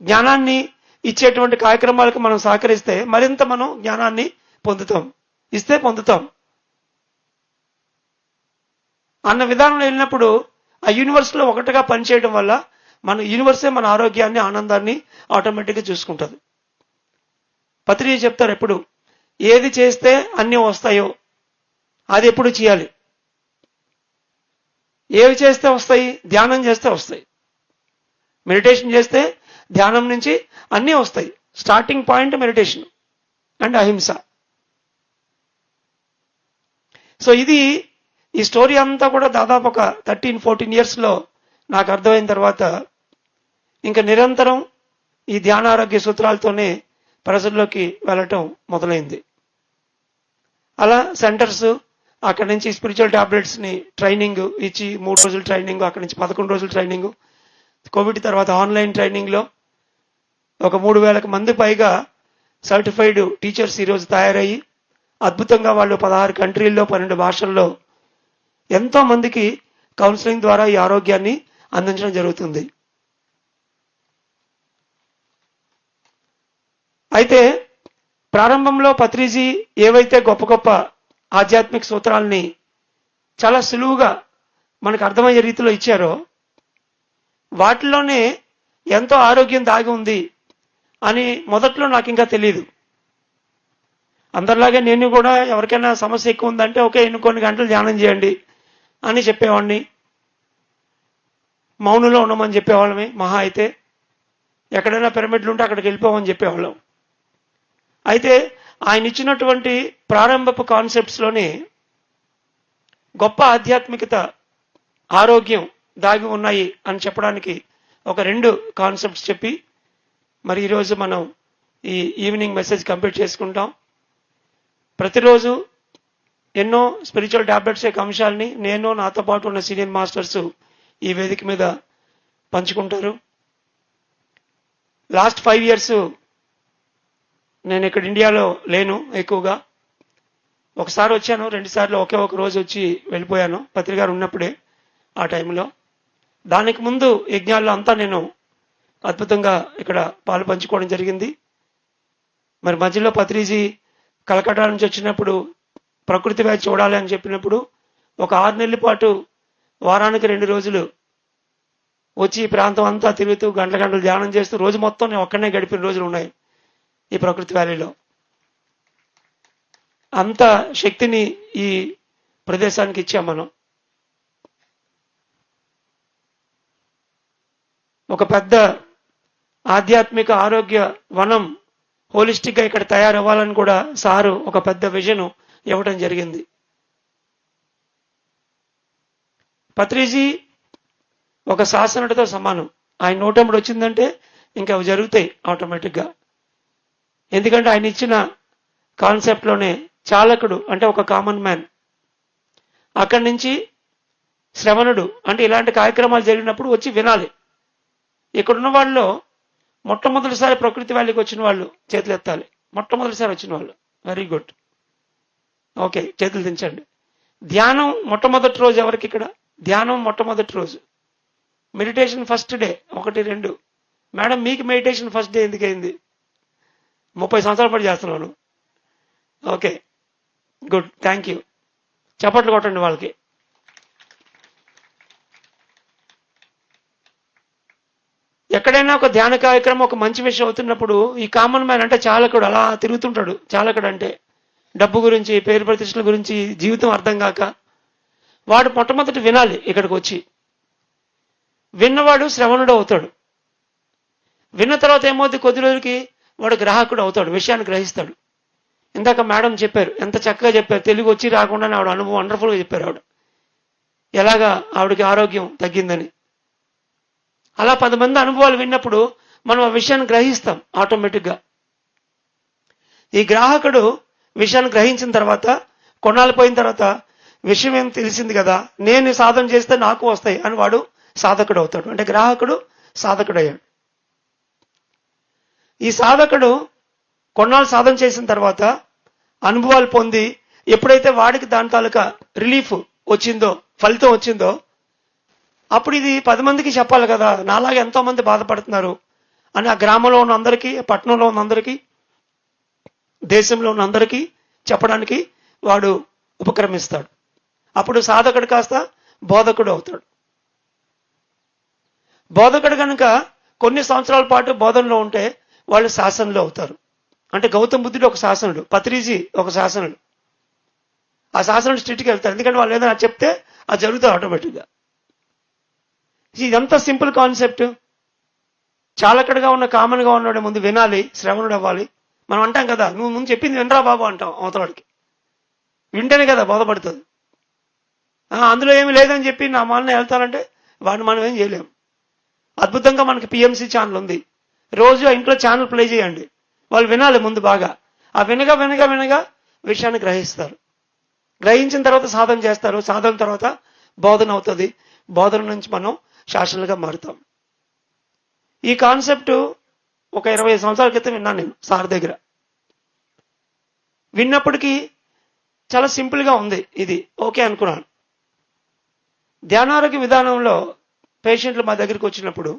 జ్ఞానాన్ని ఇచ్చేటువంటి కార్యక్రమాలకు మనం సహకరిస్తే మరింత మనం జ్ఞానాన్ని పొందుతాం, ఇస్తే పొందుతాం అన్న విధానంలో వెళ్ళినప్పుడు ఆ యూనివర్స్ లో ఒకటిగా పనిచేయడం వల్ల మన యూనివర్సే మన ఆరోగ్యాన్ని, ఆనందాన్ని ఆటోమేటిక్గా చూసుకుంటుంది. పత్రిజీ చెప్తారు ఎప్పుడు, ఏది చేస్తే అన్నీ వస్తాయో అది ఎప్పుడు చేయాలి. ఏవి చేస్తే వస్తాయి? ధ్యానం చేస్తే వస్తాయి. మెడిటేషన్ చేస్తే ధ్యానం నుంచి అన్నీ వస్తాయి. స్టార్టింగ్ పాయింట్ మెడిటేషన్ అండ్ అహింస. సో ఇది ఈ స్టోరీ అంతా కూడా దాదాపు ఒక 13-14 yearsలో నాకు అర్థమైన తర్వాత ఇంకా నిరంతరం ఈ ధ్యానారోగ్య సూత్రాలతోనే ప్రజల్లోకి వెళ్ళటం మొదలైంది. అలా సెంటర్స్, అక్కడి నుంచి స్పిరిచువల్ టాబ్లెట్స్ని ట్రైనింగ్ ఇచ్చి 3 రోజులు ట్రైనింగ్, అక్కడి నుంచి 11 రోజులు ట్రైనింగ్, కోవిడ్ తర్వాత ఆన్లైన్ ట్రైనింగ్లో ఒక 3,000 మంది పైగా సర్టిఫైడ్ టీచర్స్ ఈరోజు తయారయ్యి అద్భుతంగా వాళ్ళు 16 కంట్రీల్లో 12 భాషల్లో ఎంతో మందికి కౌన్సిలింగ్ ద్వారా ఈ ఆరోగ్యాన్ని అందించడం జరుగుతుంది. అయితే ప్రారంభంలో పత్రిజీ ఏవైతే గొప్ప గొప్ప ఆధ్యాత్మిక సూత్రాలని చాలా సులువుగా మనకు అర్థమయ్యే రీతిలో ఇచ్చారో వాటిలోనే ఎంతో ఆరోగ్యం దాగి ఉంది అని మొదట్లో నాకు ఇంకా తెలియదు. అందరిలాగే నేను కూడా ఎవరికైనా సమస్య ఎక్కువ ఉందంటే ఓకే కొన్ని గంటలు ధ్యానం చేయండి అని చెప్పేవాడిని, మౌనంలో ఉండమని చెప్పేవాళ్ళమే. మహా అయితే ఎక్కడైనా పిరమిడ్లు ఉంటే అక్కడికి వెళ్ళిపోమని చెప్పేవాళ్ళం. అయితే ఆయన ఇచ్చినటువంటి ప్రారంభపు కాన్సెప్ట్స్లోనే గొప్ప ఆధ్యాత్మికత, ఆరోగ్యం దాగి ఉన్నాయి అని చెప్పడానికి ఒక 2 కాన్సెప్ట్స్ చెప్పి మరి ఈరోజు మనం ఈ ఈవినింగ్ మెసేజ్ కంప్లీట్ చేసుకుంటాం. ప్రతిరోజు ఎన్నో స్పిరిచువల్ టాబ్లెట్స్ యొక్క అంశాలని నేను నాతో పాటు ఉన్న సీనియర్ మాస్టర్స్ ఈ వేదిక మీద పంచుకుంటారు. లాస్ట్ 5 years నేను ఇక్కడ ఇండియాలో లేను. ఎక్కువగా ఒకసారి వచ్చాను, 2 సార్లు ఒకే ఒక రోజు వచ్చి వెళ్ళిపోయాను, పత్రి గారు ఉన్నప్పుడే. ఆ టైంలో దానికి ముందు యజ్ఞాల్లో అంతా నేను అద్భుతంగా ఇక్కడ పాలు పంచుకోవడం జరిగింది. మరి మధ్యలో పత్రిజీ కలకట్టా నుంచి వచ్చినప్పుడు ప్రకృతి వ్యాధి చూడాలి అని చెప్పినప్పుడు ఒక 6 నెలల పాటు వారానికి 2 రోజులు వచ్చి ఈ ప్రాంతం అంతా తిరుగుతూ గంటల గంటలు ధ్యానం చేస్తూ రోజు మొత్తం నేను ఒక్కడనే గడిపిన రోజులు ఉన్నాయి ఈ ప్రకృతి వ్యాలీలో. అంత శక్తిని ఈ ప్రదేశానికి ఇచ్చాం మనం. ఒక పెద్ద ఆధ్యాత్మిక ఆరోగ్య వనం హోలిస్టిక్ గా ఇక్కడ తయారవ్వాలని కూడా సారు ఒక పెద్ద విజన్ ఇవ్వడం జరిగింది. పత్రిజీ ఒక శాసనుడితో సమానం. ఆయన నోటెంబడి వచ్చిందంటే ఇంకా అవి జరుగుతాయి ఆటోమేటిక్గా. ఎందుకంటే ఆయన ఇచ్చిన కాన్సెప్ట్లోనే చాలకుడు అంటే ఒక కామన్ మ్యాన్, అక్కడి నుంచి శ్రవణుడు అంటే ఇలాంటి కార్యక్రమాలు జరిగినప్పుడు వచ్చి వినాలి. ఇక్కడున్న వాళ్ళలో మొట్టమొదటిసారి ప్రకృతి వ్యాలీకి వచ్చిన వాళ్ళు చేతులు ఎత్తాలి. మొట్టమొదటిసారి వచ్చిన వాళ్ళు వెరీ గుడ్, ఓకే, చేతులు దించండి. ధ్యానం మొట్టమొదటి రోజు ఎవరికి ఇక్కడ? ధ్యానం మొట్టమొదటి రోజు. Meditation first day 1, 2. మేడం మీకు మెడిటేషన్ ఫస్ట్ డే ఎందుకైంది? 30 సంవత్సరాల పాటు చేస్తున్నాను. Okay, good, thank you. చప్పట్లు కొట్టండి వాళ్ళకి. ఎక్కడైనా ఒక ధ్యాన కార్యక్రమం ఒక మంచి విషయం అవుతున్నప్పుడు ఈ కామన్ మ్యాన్ అంటే చాలకుడు అలా తిరుగుతుంటాడు. చాలకుడు అంటే డబ్బు గురించి, పేరు ప్రతిష్టల గురించి, జీవితం అర్థం కాక వాడు మొట్టమొదటి వినాలి. ఇక్కడికి వచ్చి విన్నవాడు శ్రవణుడు అవుతాడు. విన్న తర్వాత ఏమవుతుంది, కొద్ది రోజులకి వాడు గ్రాహకుడు అవుతాడు, విషయాన్ని గ్రహిస్తాడు. ఇందాక మేడం చెప్పారు, ఎంత చక్కగా చెప్పారు. తెలుగు వచ్చి రాకుండానే ఆవిడ అనుభవం వండర్ఫుల్గా చెప్పారు. ఆవిడ ఎలాగా ఆవిడకి ఆరోగ్యం తగ్గిందని. అలా 10 మంది అనుభవాలు విన్నప్పుడు మనం ఆ విషయాన్ని గ్రహిస్తాం ఆటోమేటిక్గా. ఈ గ్రాహకుడు విషయాన్ని గ్రహించిన తర్వాత కొన్నాళ్ళు పోయిన తర్వాత విషయం ఏం తెలిసింది కదా, నేను సాధన చేస్తే నాకు వస్తాయి అని వాడు సాధకుడు అవుతాడు. అంటే గ్రాహకుడు సాధకుడు అయ్యాడు. ఈ సాధకుడు కొన్నాళ్ళు సాధన చేసిన తర్వాత అనుభవాలు పొంది ఎప్పుడైతే వాడికి దాని తాలూకా రిలీఫ్ వచ్చిందో, ఫలితం వచ్చిందో, అప్పుడు ఇది 10 మందికి చెప్పాలి కదా, నాలాగా ఎంతో మంది బాధపడుతున్నారు అని ఆ గ్రామంలో ఉన్న అందరికీ, పట్టణంలో ఉన్న అందరికీ, దేశంలో ఉన్న అందరికీ చెప్పడానికి వాడు ఉపక్రమిస్తాడు. అప్పుడు సాధకుడు కాస్త బోధకుడు అవుతాడు. బోధకుడు కనుక కొన్ని సంవత్సరాల పాటు బోధనలో ఉంటే వాళ్ళు శాసనలో అవుతారు. అంటే గౌతమ్ బుద్ధుడు ఒక శాసనుడు, పత్రిజీ ఒక శాసనుడు. ఆ శాసనుడు స్ట్రిక్ట్కి వెళ్తారు, ఎందుకంటే వాళ్ళు ఏదైనా చెప్తే అది జరుగుతుంది ఆటోమేటిక్గా. ఇదంతా సింపుల్ కాన్సెప్ట్. చాలకడగా ఉన్న కామన్గా ఉన్నాడు ముందు వినాలి, శ్రవణుడు అవ్వాలి. మనం అంటాం కదా, నువ్వు ముందు చెప్పింది వినరా బాబు అంటాం అవతలకి. వింటేనే కదా బోధపడుతుంది. అందులో ఏమి లేదని చెప్పి నా మాలన వెళ్తానంటే వాడిని మనం ఏం చేయలేము. అద్భుతంగా మనకి పిఎంసి ఛానల్ ఉంది. రోజు ఇంట్లో ఛానల్ ప్లే చేయండి, వాళ్ళు వినాలి ముందు బాగా. ఆ వినగా వినగా వినగా విషయాన్ని గ్రహిస్తారు. గ్రహించిన తర్వాత సాధన చేస్తారు. సాధన తర్వాత బోధన అవుతుంది. బోధన నుంచి మనం శాసనలుగా మారుతాం. ఈ కాన్సెప్ట్ ఒక 20 సంవత్సరాల క్రితం విన్నాను నేను సార్ దగ్గర. విన్నప్పటికీ చాలా సింపుల్గా ఉంది, ఇది ఓకే అనుకున్నాను. ధ్యానారోగ్య విధానంలో పేషెంట్లు మా దగ్గరికి వచ్చినప్పుడు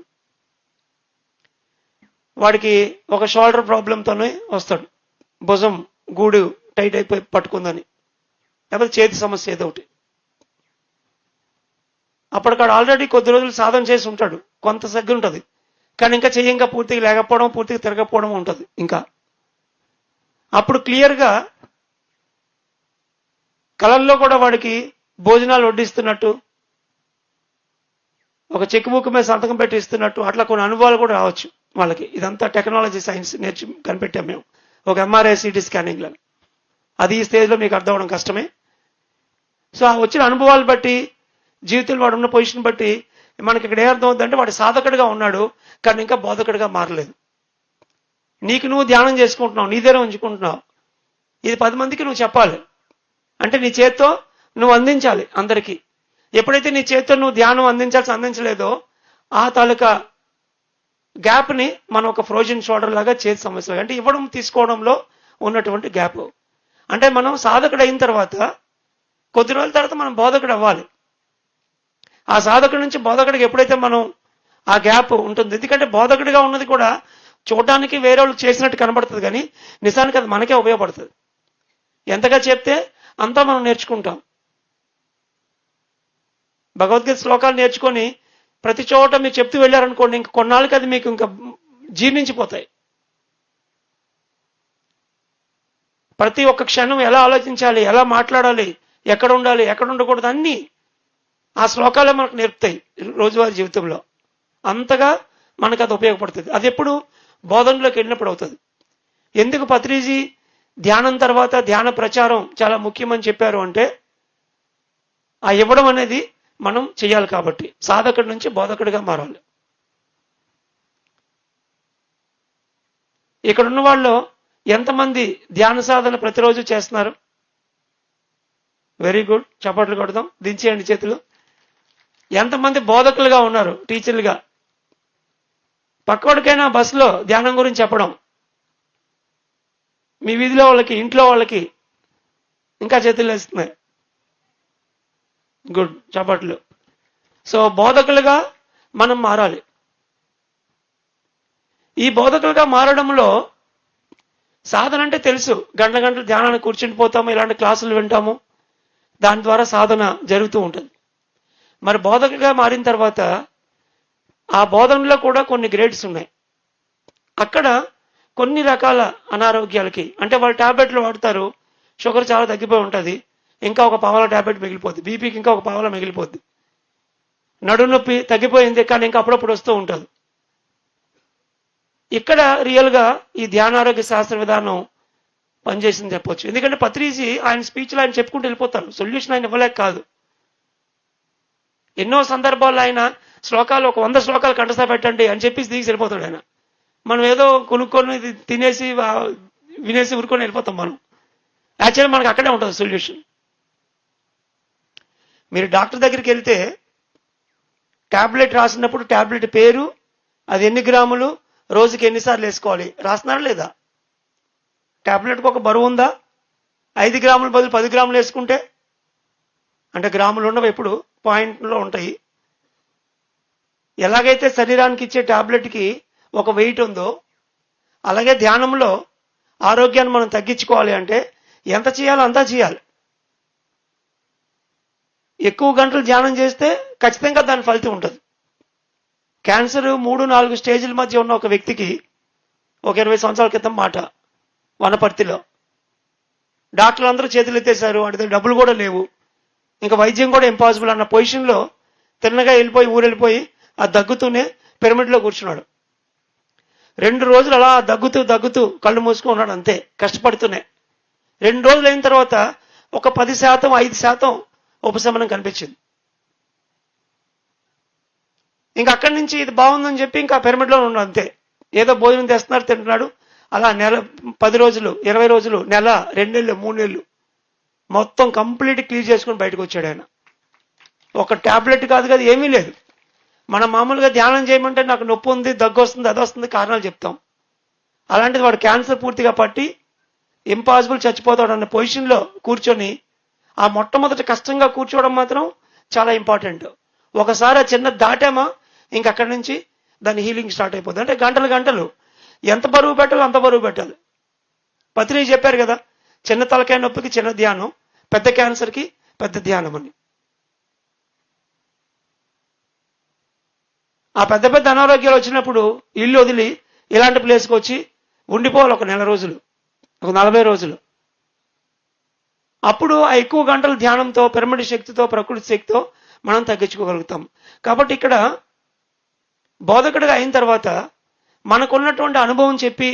వాడికి ఒక షోల్డర్ ప్రాబ్లంతోనే వస్తాడు. భుజం గూడు టైట్ అయిపోయి పట్టుకుందని, లేకపోతే చేతి సమస్య ఏదో ఒకటి. అప్పటికాడు ఆల్రెడీ కొద్ది రోజులు సాధన చేసి ఉంటాడు, కొంత సగ్గు ఉంటుంది, కానీ ఇంకా చెయ్యి ఇంకా పూర్తిగా లేకపోవడం, పూర్తిగా తిరగకపోవడం ఉంటుంది. ఇంకా అప్పుడు క్లియర్గా కళల్లో కూడా వాడికి భోజనాలు వడ్డిస్తున్నట్టు, ఒక చెక్ బుక్ మీద సంతకం పెట్టి ఇస్తున్నట్టు, అట్లా కొన్ని అనుభవాలు కూడా రావచ్చు వాళ్ళకి. ఇదంతా టెక్నాలజీ సైన్స్ కనిపెట్టాం మేము, ఒక ఎంఆర్ఐ సిటీ స్కానింగ్లో. అది ఈ స్టేజ్లో మీకు అర్థం అవడం కష్టమే. సో ఆ వచ్చిన అనుభవాలు బట్టి, జీవితంలో వాడు ఉన్న పొజిషన్ బట్టి మనకి ఇక్కడ ఏమర్థం అవుతుందంటే వాడు సాధకుడిగా ఉన్నాడు కానీ ఇంకా బోధకుడిగా మారలేదు. నీకు నువ్వు ధ్యానం చేసుకుంటున్నావు, నీ దగ్గర ఉంచుకుంటున్నావు, ఇది 10 మందికి నువ్వు చెప్పాలి. అంటే నీ చేత్తో నువ్వు అందించాలి అందరికీ. ఎప్పుడైతే నీ చేత్తో నువ్వు ధ్యానం అందించలేదో ఆ తాలూకా గ్యాప్ని మనం ఒక ఫ్రోజన్ షోల్డర్ లాగా చేతి సమస్య, అంటే ఇవ్వడం తీసుకోవడంలో ఉన్నటువంటి గ్యాప్. అంటే మనం సాధకుడు అయిన తర్వాత కొద్ది రోజుల తర్వాత మనం బోధకుడు అవ్వాలి. ఆ సాధకుడి నుంచి బోధకుడికి ఎప్పుడైతే మనం ఆ గ్యాప్ ఉంటుంది, ఎందుకంటే బోధకుడిగా ఉన్నది కూడా చూడడానికి వేరే వాళ్ళు చేసినట్టు కనబడుతుంది కానీ నిజానికి అది మనకే ఉపయోగపడుతుంది. ఎంతగా చెప్తే అంతా మనం నేర్చుకుంటాం. భగవద్గీత శ్లోకాలు నేర్చుకొని ప్రతి చోట మీరు చెప్తూ వెళ్ళారనుకోండి, ఇంక కొన్నాళ్ళకి అది మీకు ఇంకా జీర్ణించిపోతాయి. ప్రతి ఒక్క క్షణం ఎలా ఆలోచించాలి, ఎలా మాట్లాడాలి, ఎక్కడ ఉండాలి, ఎక్కడ ఉండకూడదు అన్నీ ఆ శ్లోకాలే మనకు నేర్పుతాయి రోజువారీ జీవితంలో. అంతగా మనకు అది ఉపయోగపడుతుంది. అది ఎప్పుడు బోధనలోకి వెళ్ళినప్పుడు అవుతుంది. ఎందుకు పత్రిజీ ధ్యానం తర్వాత ధ్యాన ప్రచారం చాలా ముఖ్యమని చెప్పారు అంటే, ఆ ఇవ్వడం అనేది మనం చేయాలి కాబట్టి సాధకుడి నుంచి బోధకుడిగా మారాలి. ఇక్కడ ఉన్న వాళ్ళు ఎంతమంది ధ్యాన సాధన ప్రతిరోజు చేస్తున్నారు? వెరీ గుడ్, చప్పట్లు కొడదాం, దించేయండి చేతులు. ఎంతమంది బోధకులుగా ఉన్నారు, టీచర్లుగా? పక్కవాడికైనా బస్సులో ధ్యానం గురించి చెప్పడం, మీ వీధిలో వాళ్ళకి, ఇంట్లో వాళ్ళకి ఇంకా చేతులు వేస్తున్నాయి. గుడ్, చప్పట్లు. సో బోధకులుగా మనం మారాలి. ఈ బోధకులుగా మారడంలో సాధన అంటే తెలుసు, గంటల గంటలు ధ్యానానికి కూర్చుని పోతాము, ఇలాంటి క్లాసులు వింటాము, దాని ద్వారా సాధన జరుగుతూ ఉంటుంది. మరి బోధకులుగా మారిన తర్వాత ఆ బోధనలో కూడా కొన్ని గ్రేడ్స్ ఉన్నాయి. అక్కడ కొన్ని రకాల అనారోగ్యాలకి, అంటే వాళ్ళు టాబ్లెట్లు వాడతారు, షుగర్ చాలా తగ్గిపోయి ఉంటుంది, ఇంకా ఒక పావల టాబ్లెట్ మిగిలిపోద్ది, బీపీకి ఇంకా ఒక పావల మిగిలిపోద్ది, నడుము నొప్పి తగ్గిపోయింది కానీ ఇంకా అప్పుడప్పుడు వస్తూ ఉంటుంది. ఇక్కడ రియల్గా ఈ ధ్యానారోగ్య శాస్త్ర విధానం పనిచేసింది చెప్పొచ్చు. ఎందుకంటే పత్రిజీ ఆయన స్పీచ్లో ఆయన చెప్పుకుంటూ వెళ్ళిపోతారు, సొల్యూషన్ ఆయన ఇవ్వలేక కాదు. ఎన్నో సందర్భాల్లో ఆయన శ్లోకాలు, ఒక 100 శ్లోకాలు కంఠస్థ పెట్టండి అని చెప్పేసి దిగి వెళ్ళిపోతాడు ఆయన. మనం ఏదో కొనుక్కొని తినేసి వినేసి ఊరుకొని వెళ్ళిపోతాం మనం. యాక్చువల్లీ మనకు అక్కడే ఉంటుంది సొల్యూషన్. మీరు డాక్టర్ దగ్గరికి వెళ్తే ట్యాబ్లెట్ రాసినప్పుడు ట్యాబ్లెట్ పేరు, అది ఎన్ని గ్రాములు, రోజుకి ఎన్నిసార్లు వేసుకోవాలి రాస్తున్నారా లేదా? ట్యాబ్లెట్కి ఒక బరువు ఉందా? 5 గ్రాముల బదులు 10 గ్రాములు వేసుకుంటే, అంటే గ్రాములు ఉండవు, ఎప్పుడు పాయింట్లో ఉంటాయి. ఎలాగైతే శరీరానికి ఇచ్చే ట్యాబ్లెట్కి ఒక వెయిట్ ఉందో, అలాగే ధ్యానంలో ఆరోగ్యాన్ని మనం తగ్గించుకోవాలి అంటే ఎంత చేయాలో అంతా చేయాలి. ఎక్కువ గంటలు ధ్యానం చేస్తే ఖచ్చితంగా దాని ఫలితం ఉంటుంది. క్యాన్సర్ 3-4 స్టేజ్ల మధ్య ఉన్న ఒక వ్యక్తికి ఒక 20 సంవత్సరాల క్రితం మాట వనపర్తిలో డాక్టర్లు అందరూ చేతులు ఎత్తేశారు, వాటి దగ్గర డబ్బులు కూడా లేవు, ఇంకా వైద్యం కూడా ఇంపాసిబుల్ అన్న పొజిషన్లో తిన్నగా వెళ్ళిపోయి ఊరు వెళ్ళిపోయి ఆ దగ్గుతూనే పిరమిడ్లో కూర్చున్నాడు. 2 రోజులు అలా దగ్గుతూ కళ్ళు మూసుకుని ఉన్నాడు, అంతే కష్టపడుతూనే. 2 రోజులు అయిన తర్వాత ఒక 10%, 5% ఉపశమనం కనిపించింది. ఇంకా అక్కడి నుంచి ఇది బాగుందని చెప్పి ఇంకా పిరమిడ్లో ఉన్నాడు, అంతే. ఏదో భోజనం తెస్తున్నారు, తింటున్నాడు. అలా నెల, 10 రోజులు, 20 రోజులు, నెల, 2 నెలలు, 3 నెలలు మొత్తం కంప్లీట్ క్లియర్ చేసుకుని బయటకు వచ్చాడు ఆయన. ఒక టాబ్లెట్ కాదు కదా, ఏమీ లేదు. మనం మామూలుగా ధ్యానం చేయమంటే నాకు నొప్పి ఉంది, దగ్గు వస్తుంది, అది వస్తుంది, కారణాలు చెప్తాం. అలాంటిది వాడు క్యాన్సర్ పూర్తిగా పట్టి ఇంపాసిబుల్, చచ్చిపోతాడు అన్న పొజిషన్లో కూర్చొని ఆ మొట్టమొదటి కష్టంగా కూర్చోవడం మాత్రం చాలా ఇంపార్టెంట్. ఒకసారి ఆ చిన్న దాటామా ఇంక అక్కడి నుంచి దాని హీలింగ్ స్టార్ట్ అయిపోతుంది. అంటే గంటలు గంటలు ఎంత బరువు పెట్టాలో అంత బరువు పెట్టాలి. పత్రిజీ చెప్పారు కదా, చిన్న తలకాయ నొప్పికి చిన్న ధ్యానం, పెద్ద క్యాన్సర్కి పెద్ద ధ్యానం అని. ఆ పెద్ద పెద్ద అనారోగ్యాలు వచ్చినప్పుడు ఇల్లు వదిలి ఇలాంటి ప్లేస్కి వచ్చి ఉండిపోవాలి ఒక 1 రోజులు, ఒక 40 రోజులు. అప్పుడు ఆ ఎక్కువ గంటలు ధ్యానంతో, పిరమిడ్ శక్తితో, ప్రకృతి శక్తితో మనం తగ్గించుకోగలుగుతాం. కాబట్టి ఇక్కడ బోధకుడిగా అయిన తర్వాత మనకున్నటువంటి అనుభవం చెప్పి,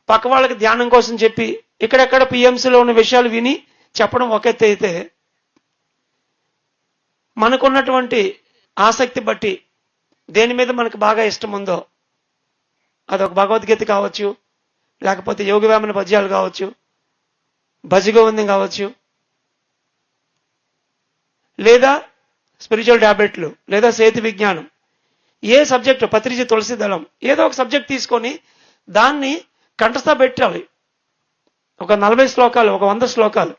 పక్క వాళ్ళకి ధ్యానం కోసం చెప్పి, ఇక్కడెక్కడ పిఎంసీలో ఉన్న విషయాలు విని చెప్పడం ఒక ఎత్తు అయితే, మనకున్నటువంటి ఆసక్తి బట్టి దేని మీద మనకు బాగా ఇష్టం ఉందో, అదొక భగవద్గీత కావచ్చు, లేకపోతే యోగ వేమన పద్యాలు కావచ్చు, భజగోవిందం కావచ్చు, లేదా స్పిరిచువల్ టాబ్లెట్లు, లేదా సేతు విజ్ఞానం, ఏ సబ్జెక్టు, పత్రిజ తులసి దళం, ఏదో ఒక సబ్జెక్ట్ తీసుకొని దాన్ని కంఠస్థ పెట్టాలి. ఒక 40 శ్లోకాలు, ఒక 100 శ్లోకాలు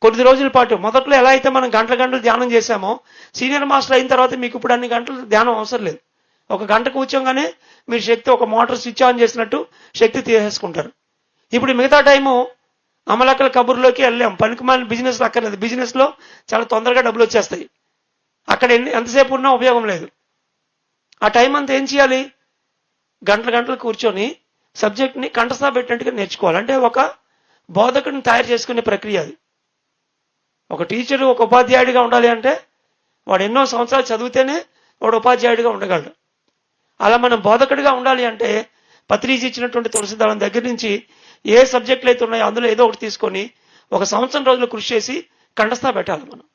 కొద్ది రోజుల పాటు. మొదట్లో ఎలా అయితే మనం గంటల గంటలు ధ్యానం చేశామో, సీనియర్ మాస్టర్ అయిన తర్వాత మీకు ఇప్పుడు అన్ని గంటలు ధ్యానం అవసరం లేదు. ఒక గంట కూర్చోగానే మీరు శక్తి, ఒక మోటార్ స్విచ్ ఆన్ చేసినట్టు శక్తి తీసేసుకుంటారు. ఇప్పుడు మిగతా టైము అమలక్కల కబుర్లోకి వెళ్ళాం. పనికిమాలిన బిజినెస్ అక్కర్లేదు. బిజినెస్ లో చాలా తొందరగా డబ్బులు వచ్చేస్తాయి. అక్కడ ఎంతసేపు ఉన్నా ఉపయోగం లేదు. ఆ టైం అంతా ఏం చేయాలి? గంటలు గంటలు కూర్చొని సబ్జెక్ట్ ని కంఠస్థ పెట్టినట్టుగా నేర్చుకోవాలి. అంటే ఒక బోధకుడిని తయారు చేసుకునే ప్రక్రియ అది. ఒక టీచరు, ఒక ఉపాధ్యాయుడిగా ఉండాలి అంటే వాడు ఎన్నో సంవత్సరాలు చదివితేనే వాడు ఉపాధ్యాయుడిగా ఉండగలడు. అలా మనం బోధకుడిగా ఉండాలి అంటే పత్రిజీ ఇచ్చినటువంటి తులసి దళం దగ్గర నుంచి ఏ సబ్జెక్టులు అయితే ఉన్నాయో అందులో ఏదో ఒకటి తీసుకొని 1 సంవత్సరం రోజులు కృషి చేసి కంఠస్థ పెట్టాలి మనం.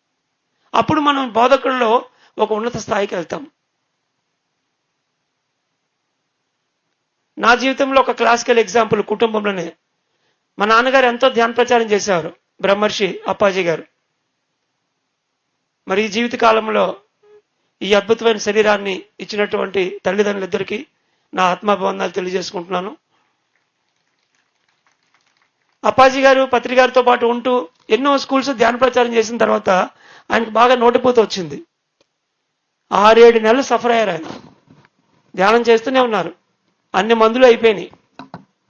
అప్పుడు మనం బోధకుల్లో ఒక ఉన్నత స్థాయికి వెళ్తాం. నా జీవితంలో ఒక క్లాసికల్ ఎగ్జాంపుల్ కుటుంబంలోనే. మా నాన్నగారు ఎంతో ధ్యాన ప్రచారం చేసేవారు, బ్రహ్మర్షి అప్పాజీ గారు. మరి ఈ జీవిత కాలంలో ఈ అద్భుతమైన శరీరాన్ని ఇచ్చినటువంటి తల్లిదండ్రులిద్దరికీ నా ఆత్మాభివందనాలు తెలియజేసుకుంటున్నాను. అప్పాజీ గారు పత్రి గారితో పాటు ఉంటూ ఎన్నో స్కూల్స్ ధ్యాన ప్రచారం చేసిన తర్వాత ఆయనకు బాగా నోటిపోతూ వచ్చింది. 6-7 నెలలు సఫర్ అయ్యారు. ఆయన ధ్యానం చేస్తూనే ఉన్నారు. అన్ని మందులు అయిపోయినాయి,